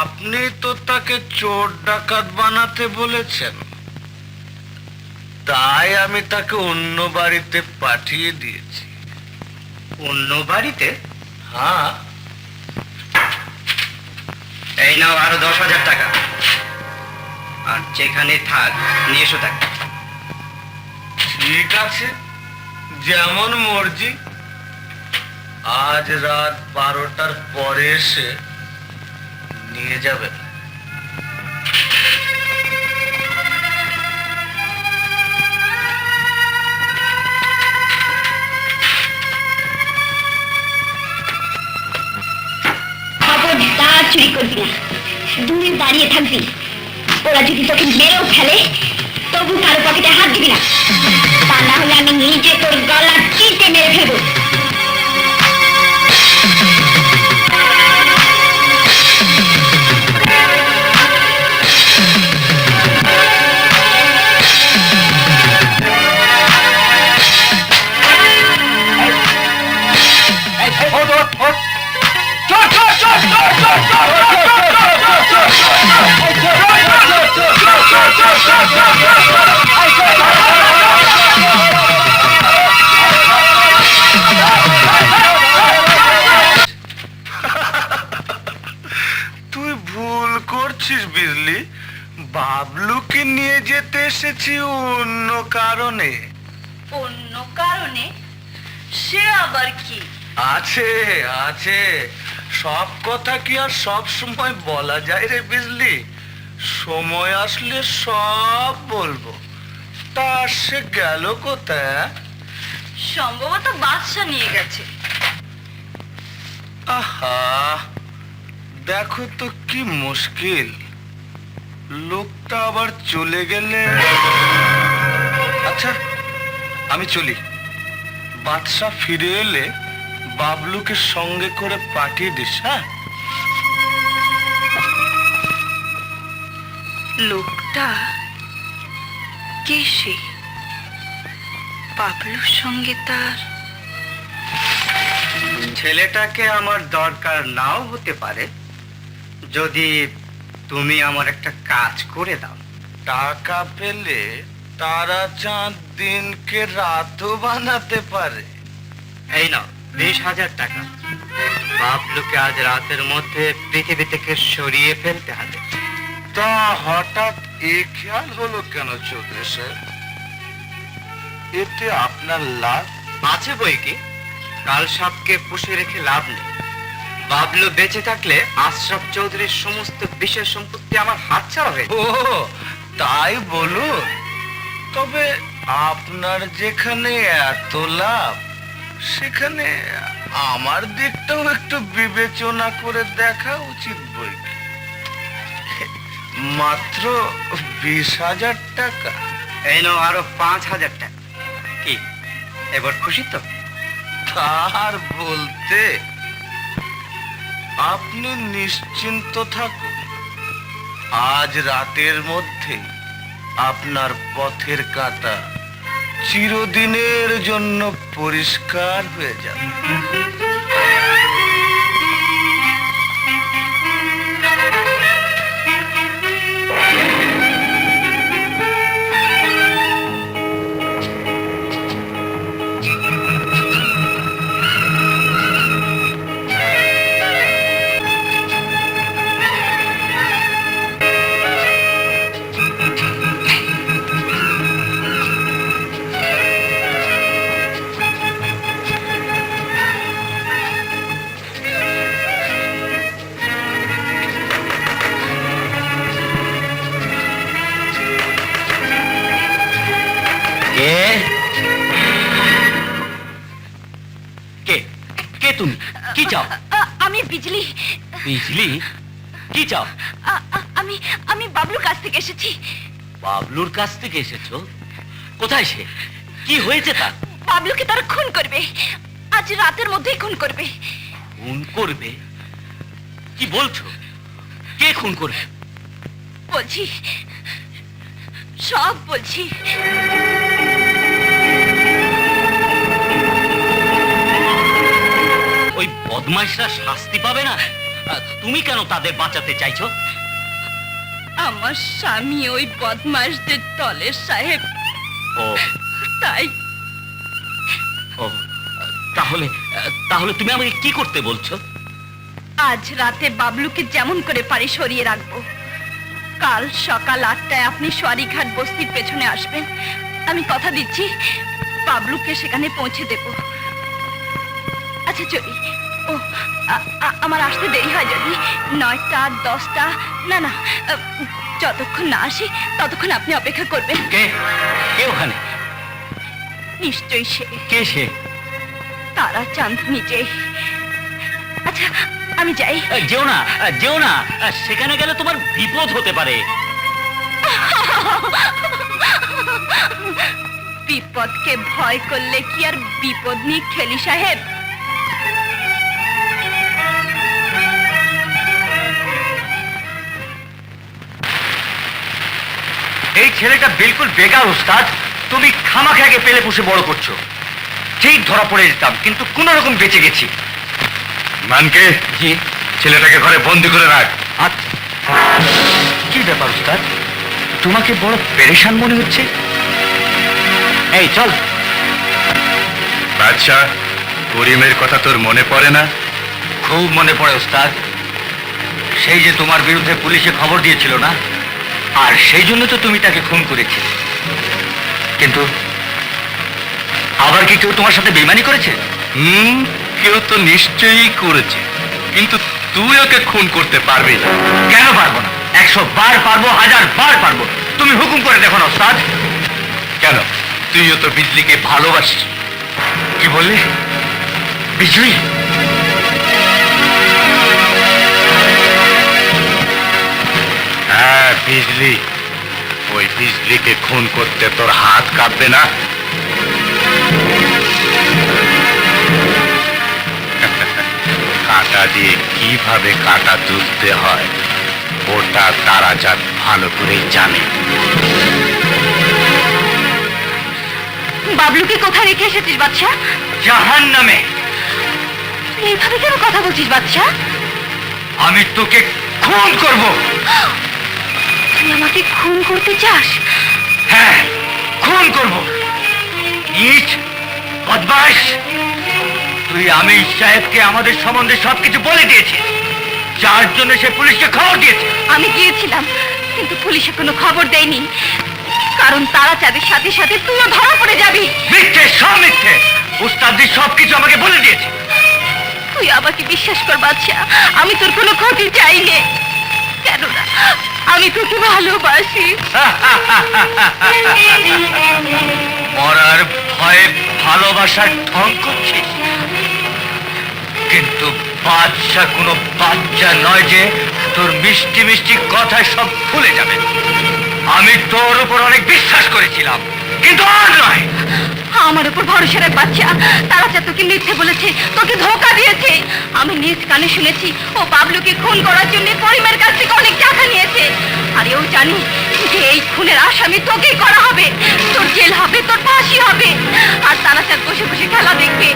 আপনি তো তাকে চোর ডাকাত বানাতে বলেছেন, তাই আমি তাকে অন্য বাড়িতে পাঠিয়ে দিয়েছি। অন্য বাড়িতে? হ্যাঁ, এই নাও আরো 10,000 টাকা, আর যেখানে থাক নিয়ে এসো তাকে। ঠিক আছে, যেমন মর্জি। আজ রাত 12টার পরে এসে নিয়ে যাবে। খবরদার চুরি করবি না, দূরে দাঁড়িয়ে থাকবি। ওরা যদি তোকে মেরেও ফেলে তবু কারো পকেটে হাত দিবি না, তা না হলে আমি নিজে তোর গলা চিটে মেরে ফেলবো। তুই ভুল করছিস বিজলি, বাবলুকে নিয়ে যেতে এসেছি অন্য কারণে। অন্য কারণে? সে আবার কি? আছে আছে, সব কথা কি আর সব সময় বলা যায় রে বিজলি? সময় আসলে সব বলবো। তা সে গেল কোথায়? সম্ভবত বাদশা নিয়ে গেছে। আহা, দেখো তো কি মুশকিল, লোকটা আবার চলে গেলে। আচ্ছা আমি চলি, বাদশা ফিরে এলে বাবলুকে সঙ্গে করে পাঠিয়ে দিস। হ্যাঁ, লোকটা কে? সে বাবলুর সঙ্গে তার? ছেলেটাকে আমার দরকার নাও হতে পারে, যদি তুমি আমার একটা কাজ করে দাও। টাকা পেলে তারা চাঁদ দিনকে রাতও বানাতে পারে। এই নাও 20,000 টাকা, বাবলুকে আজ রাতের মধ্যে পৃথিবী থেকে সরিয়ে ফেলতে হবে। তা হঠাৎ এ খেয়াল হলো কেন চৌধুরী সাহেব? এতে আপনার লাভ আছে বই কি, কাল সাপকে পুষে রেখে লাভ নেই। বাবলু বেঁচে থাকলে আশরাফ চৌধুরীর সমস্ত বিশেষ সম্পত্তি আমার হাতছাড়া হয়ে ও তাই বলুন। তবে আপনার যেখানে এত লাভ, সেখানে আমার দিকটাও একটু বিবেচনা করে দেখা উচিত বই কি। মাত্র 20,000 টাকা। এই নাও আরো 5,000 টাকা। কি এবার খুশি তো? তার বলতে, আপনি নিশ্চিন্ত থাকুন, আজ রাতের মধ্যে আপনার পথের কাঁটা চিরদিনের জন্য পরিষ্কার হয়ে যাবে। কে কে তুমি? কি চাও? আমি বিজলি। বিজলি? কি চাও? আমি আমি বাবলুর কাছ থেকে এসেছি। বাবলুর কাছ থেকে এসেছো? কোথায় সে? কি হয়েছে তার? বাবলুকে তারা খুন করবে, আজ রাতের মধ্যেই খুন করবে। খুন করবে? কি বলছো? কে খুন করবে? বলছি, সব বলছি। ওই বদমাইশরা শাস্তি পাবে না? তুমি কেন তাদের বাঁচাতে চাইছো? আমার স্বামী ওই বদমাশদের দলের সাহেব, ও তাই। ও তাহলে তাহলে তুমি আমাকে কি করতে বলছো? আজ রাতে বাবলুকে যেমন করে পারি সরিয়ে রাখবো। কাল সকাল 8টায় আপনি সোয়ারিঘাট বস্তির পেছনে আসবেন। আমি কথা দিচ্ছি বাবলুকে সেখানে পৌঁছে দেব। আচ্ছা চলি। ও আমার আসতে দেরি হয় যদি 9টা 10টা, না না, যতক্ষণ না আসি ততক্ষণ আপনি অপেক্ষা করবেন। কে কে ওখানে? নিশ্চয়ই সে। কে সে? তারাচাঁদ নিজেই। আচ্ছা আমি যাই। যেও না, যেও না, সেখানে গেলে তোমার বিপদ হতে পারে। বিপদকে ভয় করলে কি আর বিপদ নিয়ে খেলি সাহেব? এই ছেলেটা বিলকুল বেকার ওস্তাদ। তুমি খামাখাকে পেলে পুষে বড় করছো। ঠিক ধরা পড়ে যেতাম, কিন্তু কোন রকম বেঁচে গেছি। মানকে জি, ছেলেটাকে ঘরে বন্দি করে রাখ। আচ্ছা। কি ব্যাপার ওস্তাদ, তোমাকে বড় পেরেশান মনে হচ্ছে? এই চল। বাদশা, করিমের কথা তোর মনে পড়ে না? খুব মনে পড়ে ওস্তাদ। সেই যে তোমার বিরুদ্ধে পুলিশে খবর দিয়েছিল না, আর সেই জন্য তো তুমি তাকে খুন করেছিলে। কিন্তু আবার কি কেউ তোমার সাথে বেইমানি করেছে? কেউ তো নিশ্চয়ই করেছে, কিন্তু তুই ওকে খুন করতে পারবি না। কেন পারবো না? 100 বার পারবো, 1000 বার পারবো। তুমি হুকুম করে দেখো না ওস্তাদ। কেন, তুইও তো বিজলিকে ভালোবাসিস। কি বললি? বিজলি? হ্যাঁ বিজলি। ওই বিজলিকে খুন করতে তোর হাত কাঁপবে না? কাঁটা দিয়ে কিভাবে কাঁটা তুলতে হয় ওটা তারাচাঁদ ভালো করেই জানে। বাবলুকে কোথায় রেখে এসেছিস বাচ্চা? জাহান্নামে। তুই এইভাবে কেন কথা বলছিস বাচ্চা? আমি তোকে খুন করব। তুই আমাকে খুন করতে চাস? হ্যাঁ, খুন করব। ইট বদমাশ, তুই আমির সাহেবকে আমাদের সম্বন্ধে সবকিছু বলে দিয়েছিস, যার জন্য সে পুলিশকে খবর দিয়েছে। আমি গিয়েছিলাম, কিন্তু পুলিশে কোনো খবর দেয়নি, কারণ তারাচাঁদের সাথে সাথে তুইও ধরা পড়ে যাবি। মিথ্যে, সব মিথ্যে। উস্তাদি সবকিছু আমাকে বলে দিয়েছে। তুই আমাকে বিশ্বাস কর বাচ্চা, আমি তোর কোনো ক্ষতি চাইনি। কেননা আমি তোকে ভালোবাসি। মরার ভয়ে ভালোবাসার ঢং করছিস, কিন্তু বাচ্চা কোনো বাচ্চা নয় যে তোর মিষ্টি মিষ্টি কথায় সব ভুলে যাবে। আমি তোর উপর অনেক বিশ্বাস করেছিলাম, কিন্তু আর নয়। আমার উপর ভরসা রাখ বাচ্চা, তারাচাঁদ তোকে মিথ্যে বলেছে, তোকে ধোঁকা দিয়েছে। আমি নিজ কানে শুনেছি ও বাবলুকে খুন করার জন্য করিমের কাছ থেকে অনেক টাকা নিয়েছে। আর এও জানি যে এই খুনের আসামি তোকেই করা হবে। তোর জেল হবে, তোর ফাঁসি হবে, আর তারাচাঁদ বসে বসে খেলা দেখবে।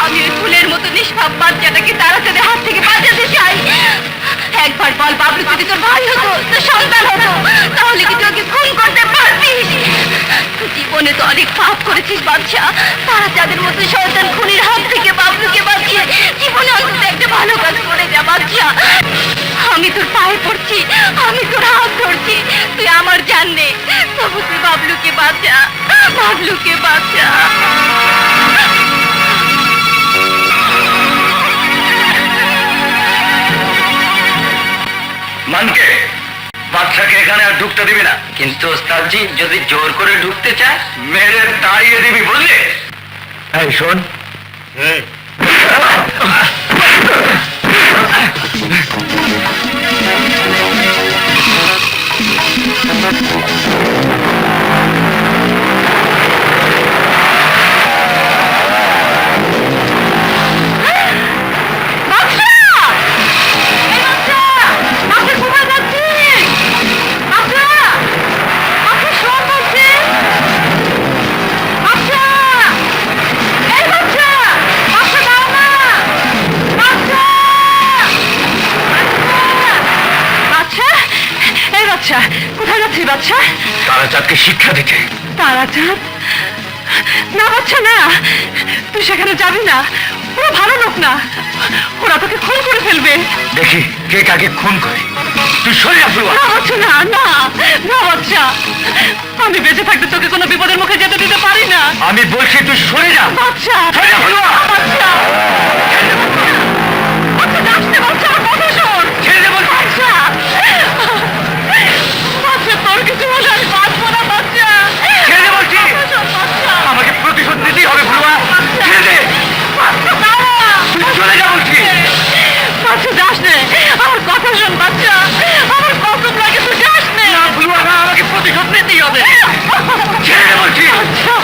আমি ওই ফুলের মতো নিষ্পাপ বাচ্চাটাকে তারাচাঁদের হাত থেকে বাঁচাতে চাই। একবার বল, বাবলু যদি তোর ভাই হতো, তোর সন্তান হতো, তাহলে কি তুই ওকে খুন করতে পারতিস? তুই জীবনে তো অনেক পাপ করেছিস বাচ্চা, তারাচাঁদের মতো শয়তান খুনির হাত থেকে বাবলুকে বাঁচিয়ে জীবনে অন্তত একটা ভালো কাজ করে যা বাচ্চা। আমি তোর পায়ে পড়ছি, আমি তোর হাত ধরছি, তুই আমার জান নে, তবু তুই বাবলুকে বাঁচা, বাবলুকে বাঁচা। মানকে, বাচ্চাকে এখানে আর ঢুকতে দিবি না। কিন্তু ওস্তাদজি, যদি জোর করে ঢুকতে চায় মেরে তাড়িয়ে দিবি, বুঝলি? এই শোন, কোথায় যাচ্ছিস বাচ্চা? তারাচাঁদকে শিক্ষা দিতে। তারাচাঁদ? না বাচ্চা না, তুই সেখানে যাবি না। ওরা ভালো লোক না, ওরা তোকে খুন করে ফেলবে। দেখি কে কাকে খুন করে। তুই সরে যা ফুলুয়া। না বাচ্চা না, না না বাচ্চা, আমি বেঁচে থাকতে তোকে কোনো বিপদের মুখে যেতে দিতে পারি না। আমি বলছি তুই সরে যা। বাচ্চা সরে যা ফুলুয়া। বাচ্চা বাচ্চা, যাস না বাচ্চা, আমার কথা শোন। ছেড়ে দে বলছি। বাচ্চা বাচ্চা, তোর কিছু হলে আমি বাঁচবো না বাচ্চা। ছেড়ে দে বলছি। কথা শোন, বাচ্চা। আমাকে প্রতিশোধ নিতেই হবে ফুলুয়া। ছেড়ে দে। বাচ্চা, দাঁড়া। তুই চলে যা বলছি। বাচ্চা যাস নে, আমার কথা শোন বাচ্চা, আমার কসম লাগে তুই যাস নে। না ফুলুয়া না, আমাকে প্রতিশোধ নিতেই হবে। ছেড়ে দে বলছি। বাচ্চা,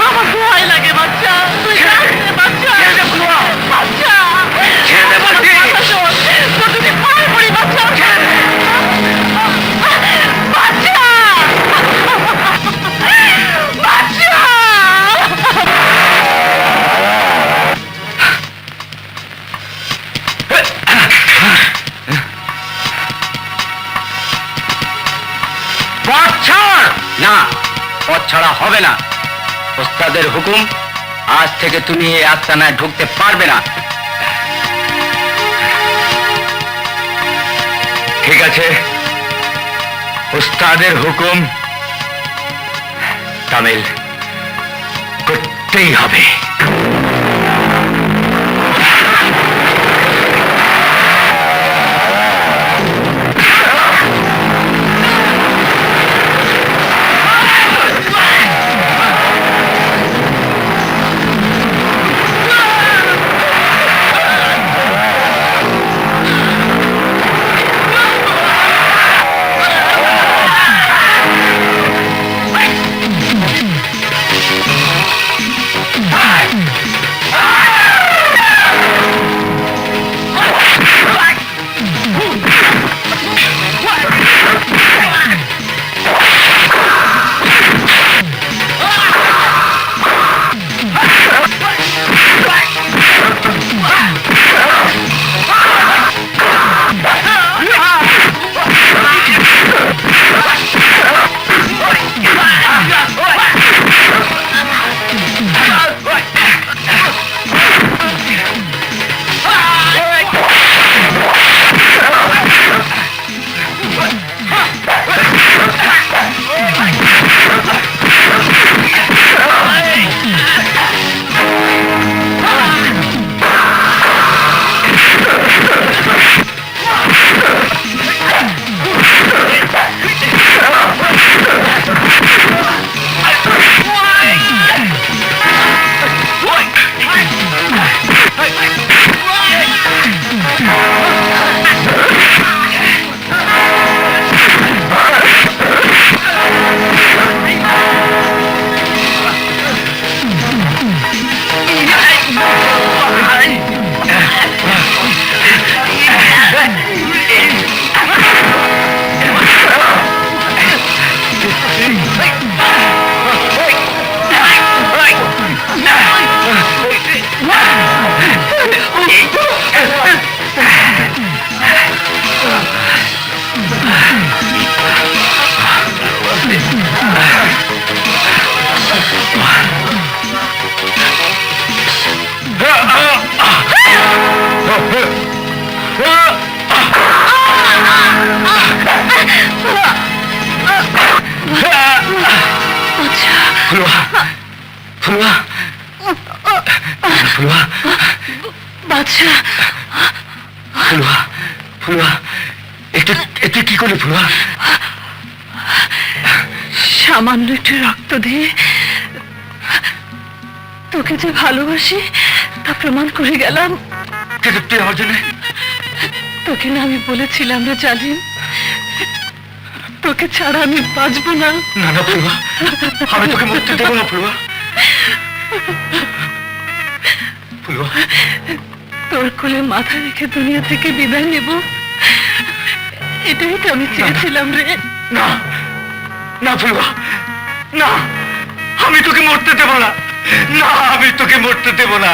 আমার ভয় লাগে বাচ্চা, তুই যাস নে বাচ্চা। ছেড়ে দে ফুলুয়া। বাচ্চা ছেড়ে দে বলছি। আমার কথা শোন, তোর যদি পায়ে পড়ি বাচ্চা। বাচ্চা বাচ্চা। পথ ছাড়। না, পথ ছাড়া হবে না। ওস্তাদের হুকুম, আজ থেকে তুমি এই আস্তানায় ঢুকতে পারবে না। ঠিক আছে, ওস্তাদের হুকুম তামিল করতেই হবে। ফুলুয়া, ফুলুয়া, ফুলুয়া, বাচ্চা ফুলুয়া, ফুলুয়া, একটু একটু কি করলে ফুলুয়া? সামান্য একটু রক্ত দিয়ে তোকে যে ভালোবাসি তা প্রমাণ করে গেলাম। কিন্তু তুই আমার জন্য তোকে না আমি বলেছিলাম রে জালিম, তোকে ছাড়া আমি বাঁচবো না। না না ফুলুয়া, আমি তোকে মরতে দেবো না ফুলুয়া। ফুলুয়া, তোর কোলে মাথা রেখে দুনিয়া থেকে বিদায় নেব, এটাই তো আমি চেয়েছিলাম রে। না না ফুলুয়া, না, আমি তোকে মরতে দেবো না। না, আমি তোকে মরতে দেবো না।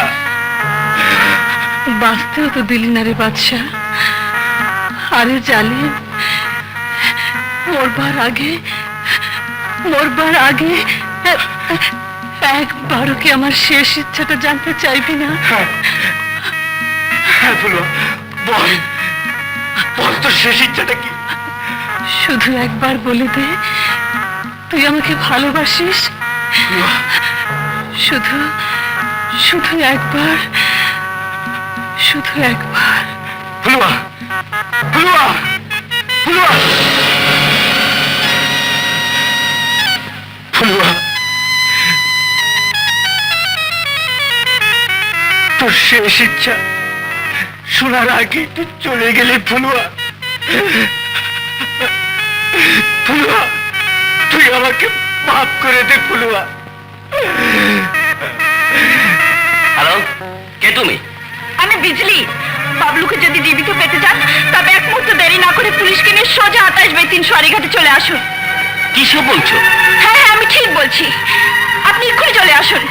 বাঁচতেও তো দিলি না রে বাদশা। আরে জালিম, মরবার আগে একবারও কি আমার শেষ ইচ্ছাটা জানতে চাইবি না? হ্যাঁ ফুলুয়া, বল বল তোর শেষ ইচ্ছাটা কি? শুধু একবার বলে দে, তুই আমাকে ভালোবাসিস। শুধু শুধু একবার, শুধু একবার। ফুলুয়া, ফুলুয়া, ফুলুয়া, ফুলুয়া, তোর শেষ ইচ্ছা শোনার আগে তুই চলে গেলে ফুলুয়া। ফুলুয়া, তুই আমাকে মাফ করে দে ফুলুয়া। হ্যালো, কে তুমি? আমি বিজলি। বাবলুকে যদি জীবিত পেতে চান তবে এক মুহূর্ত দেরি না করে পুলিশকে নিয়ে সোজা 28/3 সরাইঘাটে চলে আসুন। কিসব বলছো? হ্যাঁ হ্যাঁ, আমি ঠিক বলছি, আপনি এক্ষুনি চলে আসুন।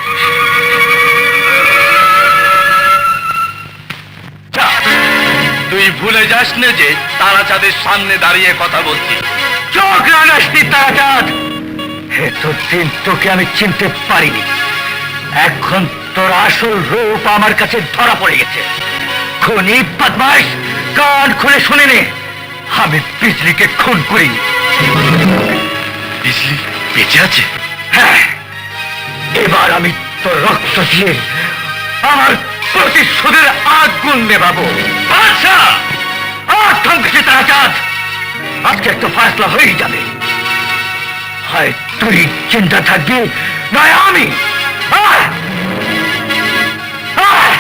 তুই ভুলে যাস না যে তারা চাঁদের সামনে দাঁড়িয়ে কথা বলছি। চোখ রাঙাসনি তারা চাঁদ, এতদিন তোকে আমি চিনতে পারিনি, এখন তোর আসল রূপ আমার কাছে ধরা পড়ে গেছে। খুনি বদমাশ, কান খুলে শুনে নে, আমি বিজলিকে খুন করিনি। বিজলি বেঁচে আছে? হ্যাঁ, এবার আমি তোর রক্ত দিয়ে আমার প্রতিশোধের আগুন নেভাবো। আচ্ছা, আর থমকেছে তারা চাঁদ, আজকে একটা ফয়সলা হয়েই যাবে। হয় তুই চিন্তা থাকবি, নয় আমি। আয়! আয়!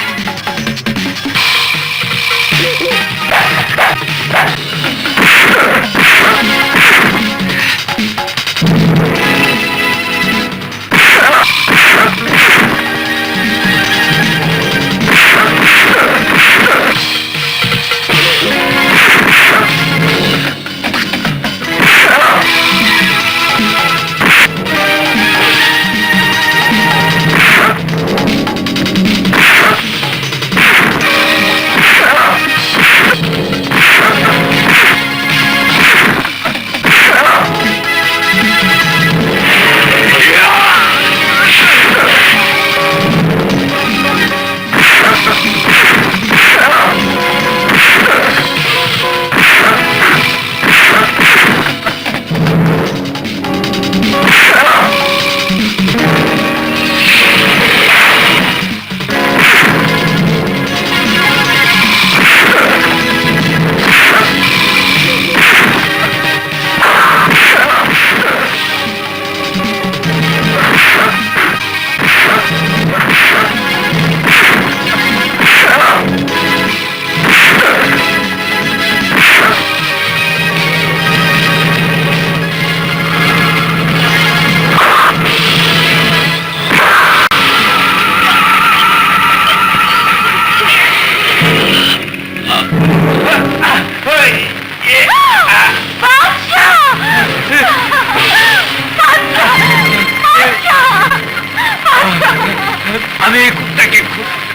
আমি কুত্তাকে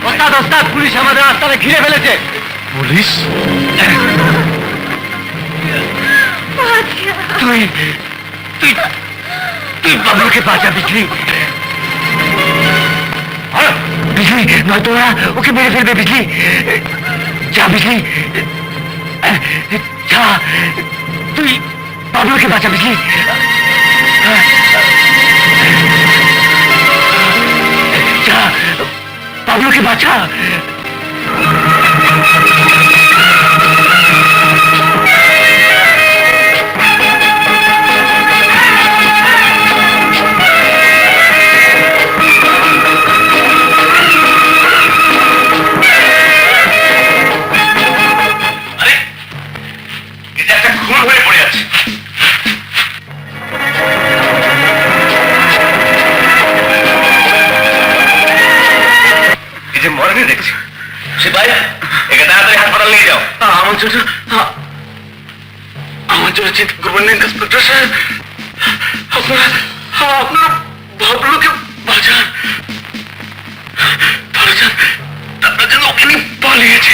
ওস্তাদ, ওস্তাদ, পুলিশ আমাদের রাস্তাটা ঘিরে ফেলেছে। পুলিশ? তুই তুই তুই বাবুকে বাঁচা বিজলি। বিজলি, নয়তো ওরা ওকে মেরে ফেলবে। বিজলি, যা বিজলি, যা, তুই বাবুকে বাঁচা বিজলি। যা, বাবলুকে বাঁচা। আরে, এটা একটা খুন হয়ে পড়ে আছে। মরেনি দেখছি। সে ভাই, একে তাড়াতাড়ি হাসপাতাল নিয়ে যাও। আমার জন্য চিন্তা করবেন না ইন্সপেক্টর সাহেব, আপনারা আপনারা বাবলুকে বাঁচান। তারা যেন ওকে নিয়ে পালিয়েছে।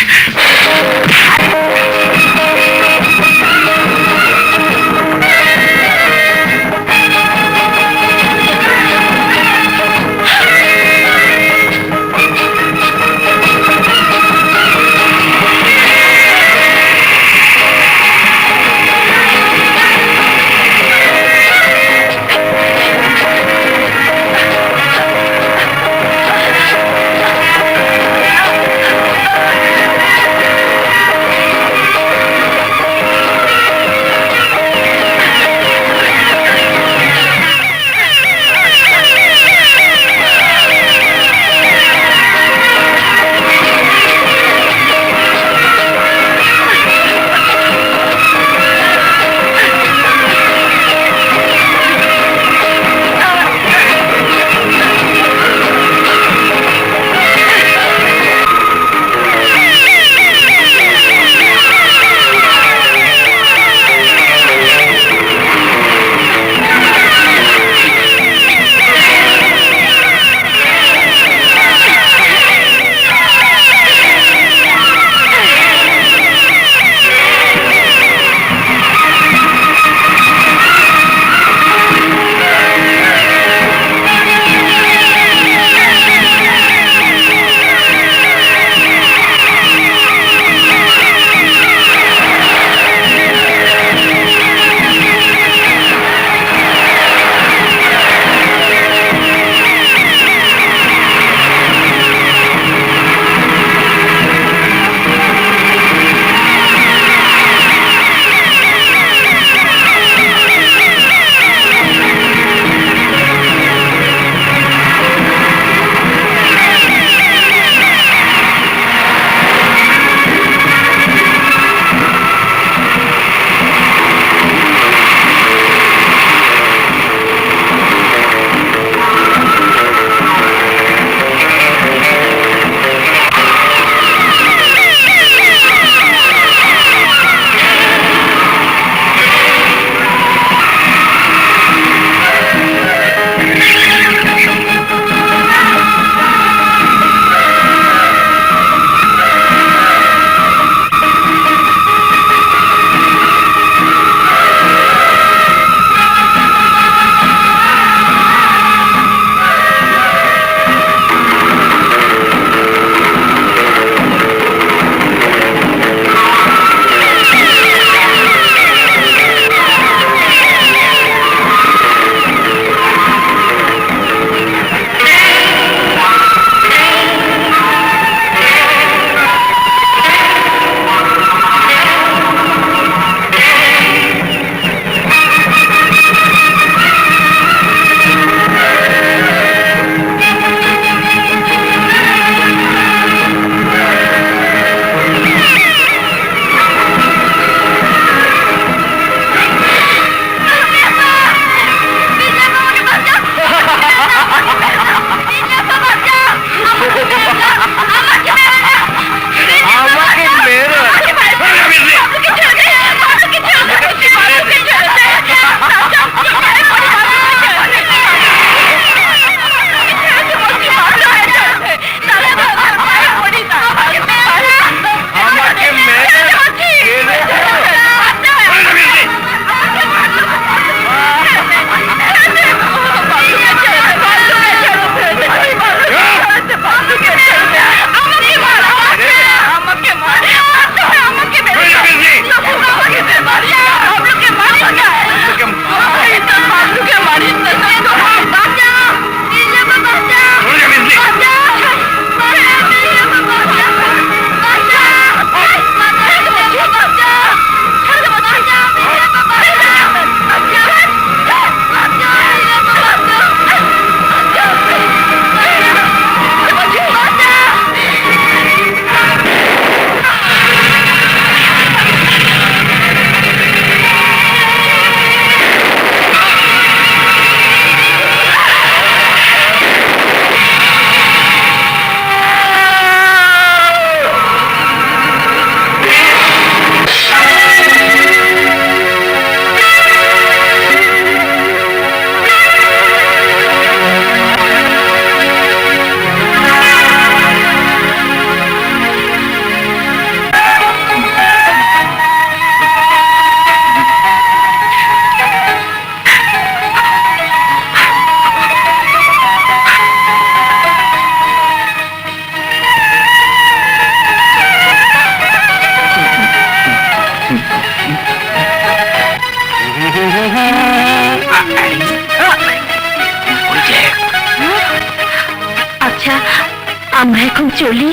এখন চলি?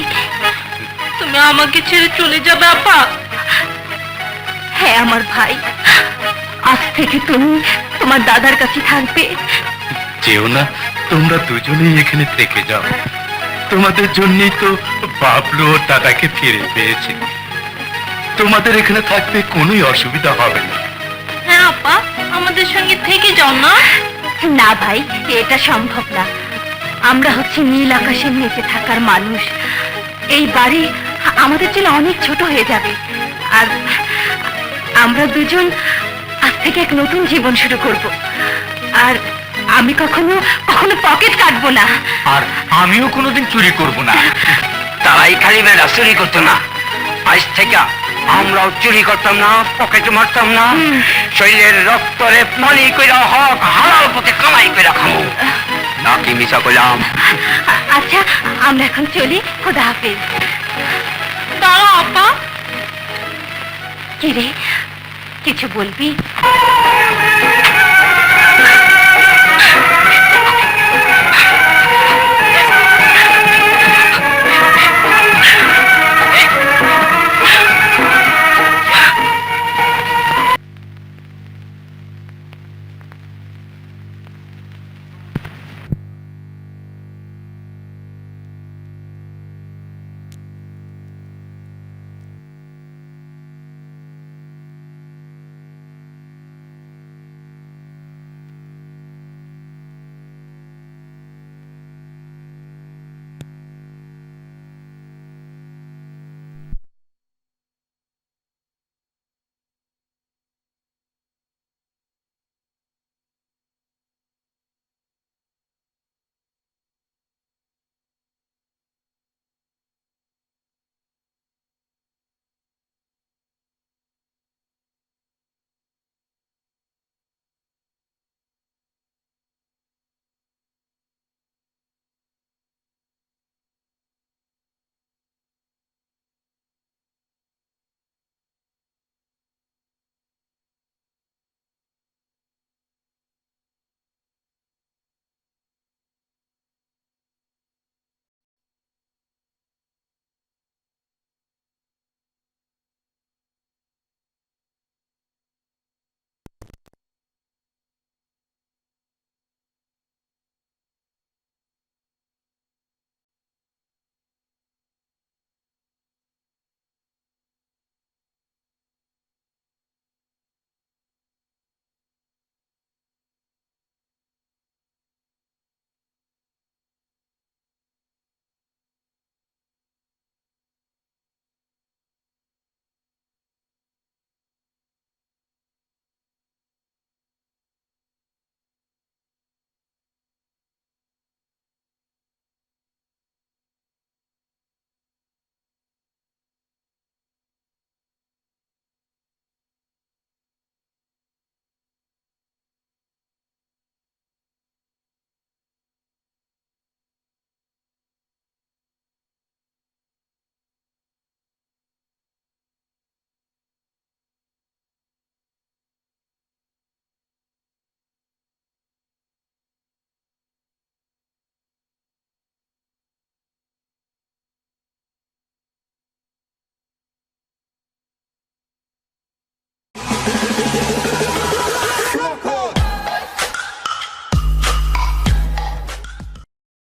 তুমি আমাকে ছেড়ে চলে যাবে আপা? হ্যাঁ আমার ভাই, আজ থেকে তুমি তোমার দাদার কাছে থাকবে। যেও না, তোমরা দুজনেই এখানে থেকে যাও। তোমাদের জন্যই তো বাবলু ও দাদাকে ফিরে পেয়েছি। তোমাদের এখানে থাকতে কোনোই অসুবিধা হবে না। হ্যাঁ আপা, আমাদের সঙ্গে থেকে যাও না। না ভাই, এটা সম্ভব না। আমরা হচ্ছে নীল আকাশের নিচে থাকার মানুষ। এই বাড়ি আমাদের জন্য অনেক ছোট হয়ে যাবে। আর আমরা দুজন আজ থেকে এক নতুন জীবন শুরু করব। আর আমি কখনো কখনো পকেট কাটবো না। আর আমিও কোনোদিন চুরি করব না। তারাই খালি বেড়া চুরি করতো না, আজ থেকে আমরাও চুরি করতাম না, পকেটে মারতাম না। শরীরের রক্তরে পানি কইরা হক হালাল পথে কামাই কইরা খামো। নাকি মিশা কইলাম? আচ্ছা, আমরা এখন চলি। খোদা হাফেজ। দাঁড়াও আপা। কি রে, কিছু বলবি?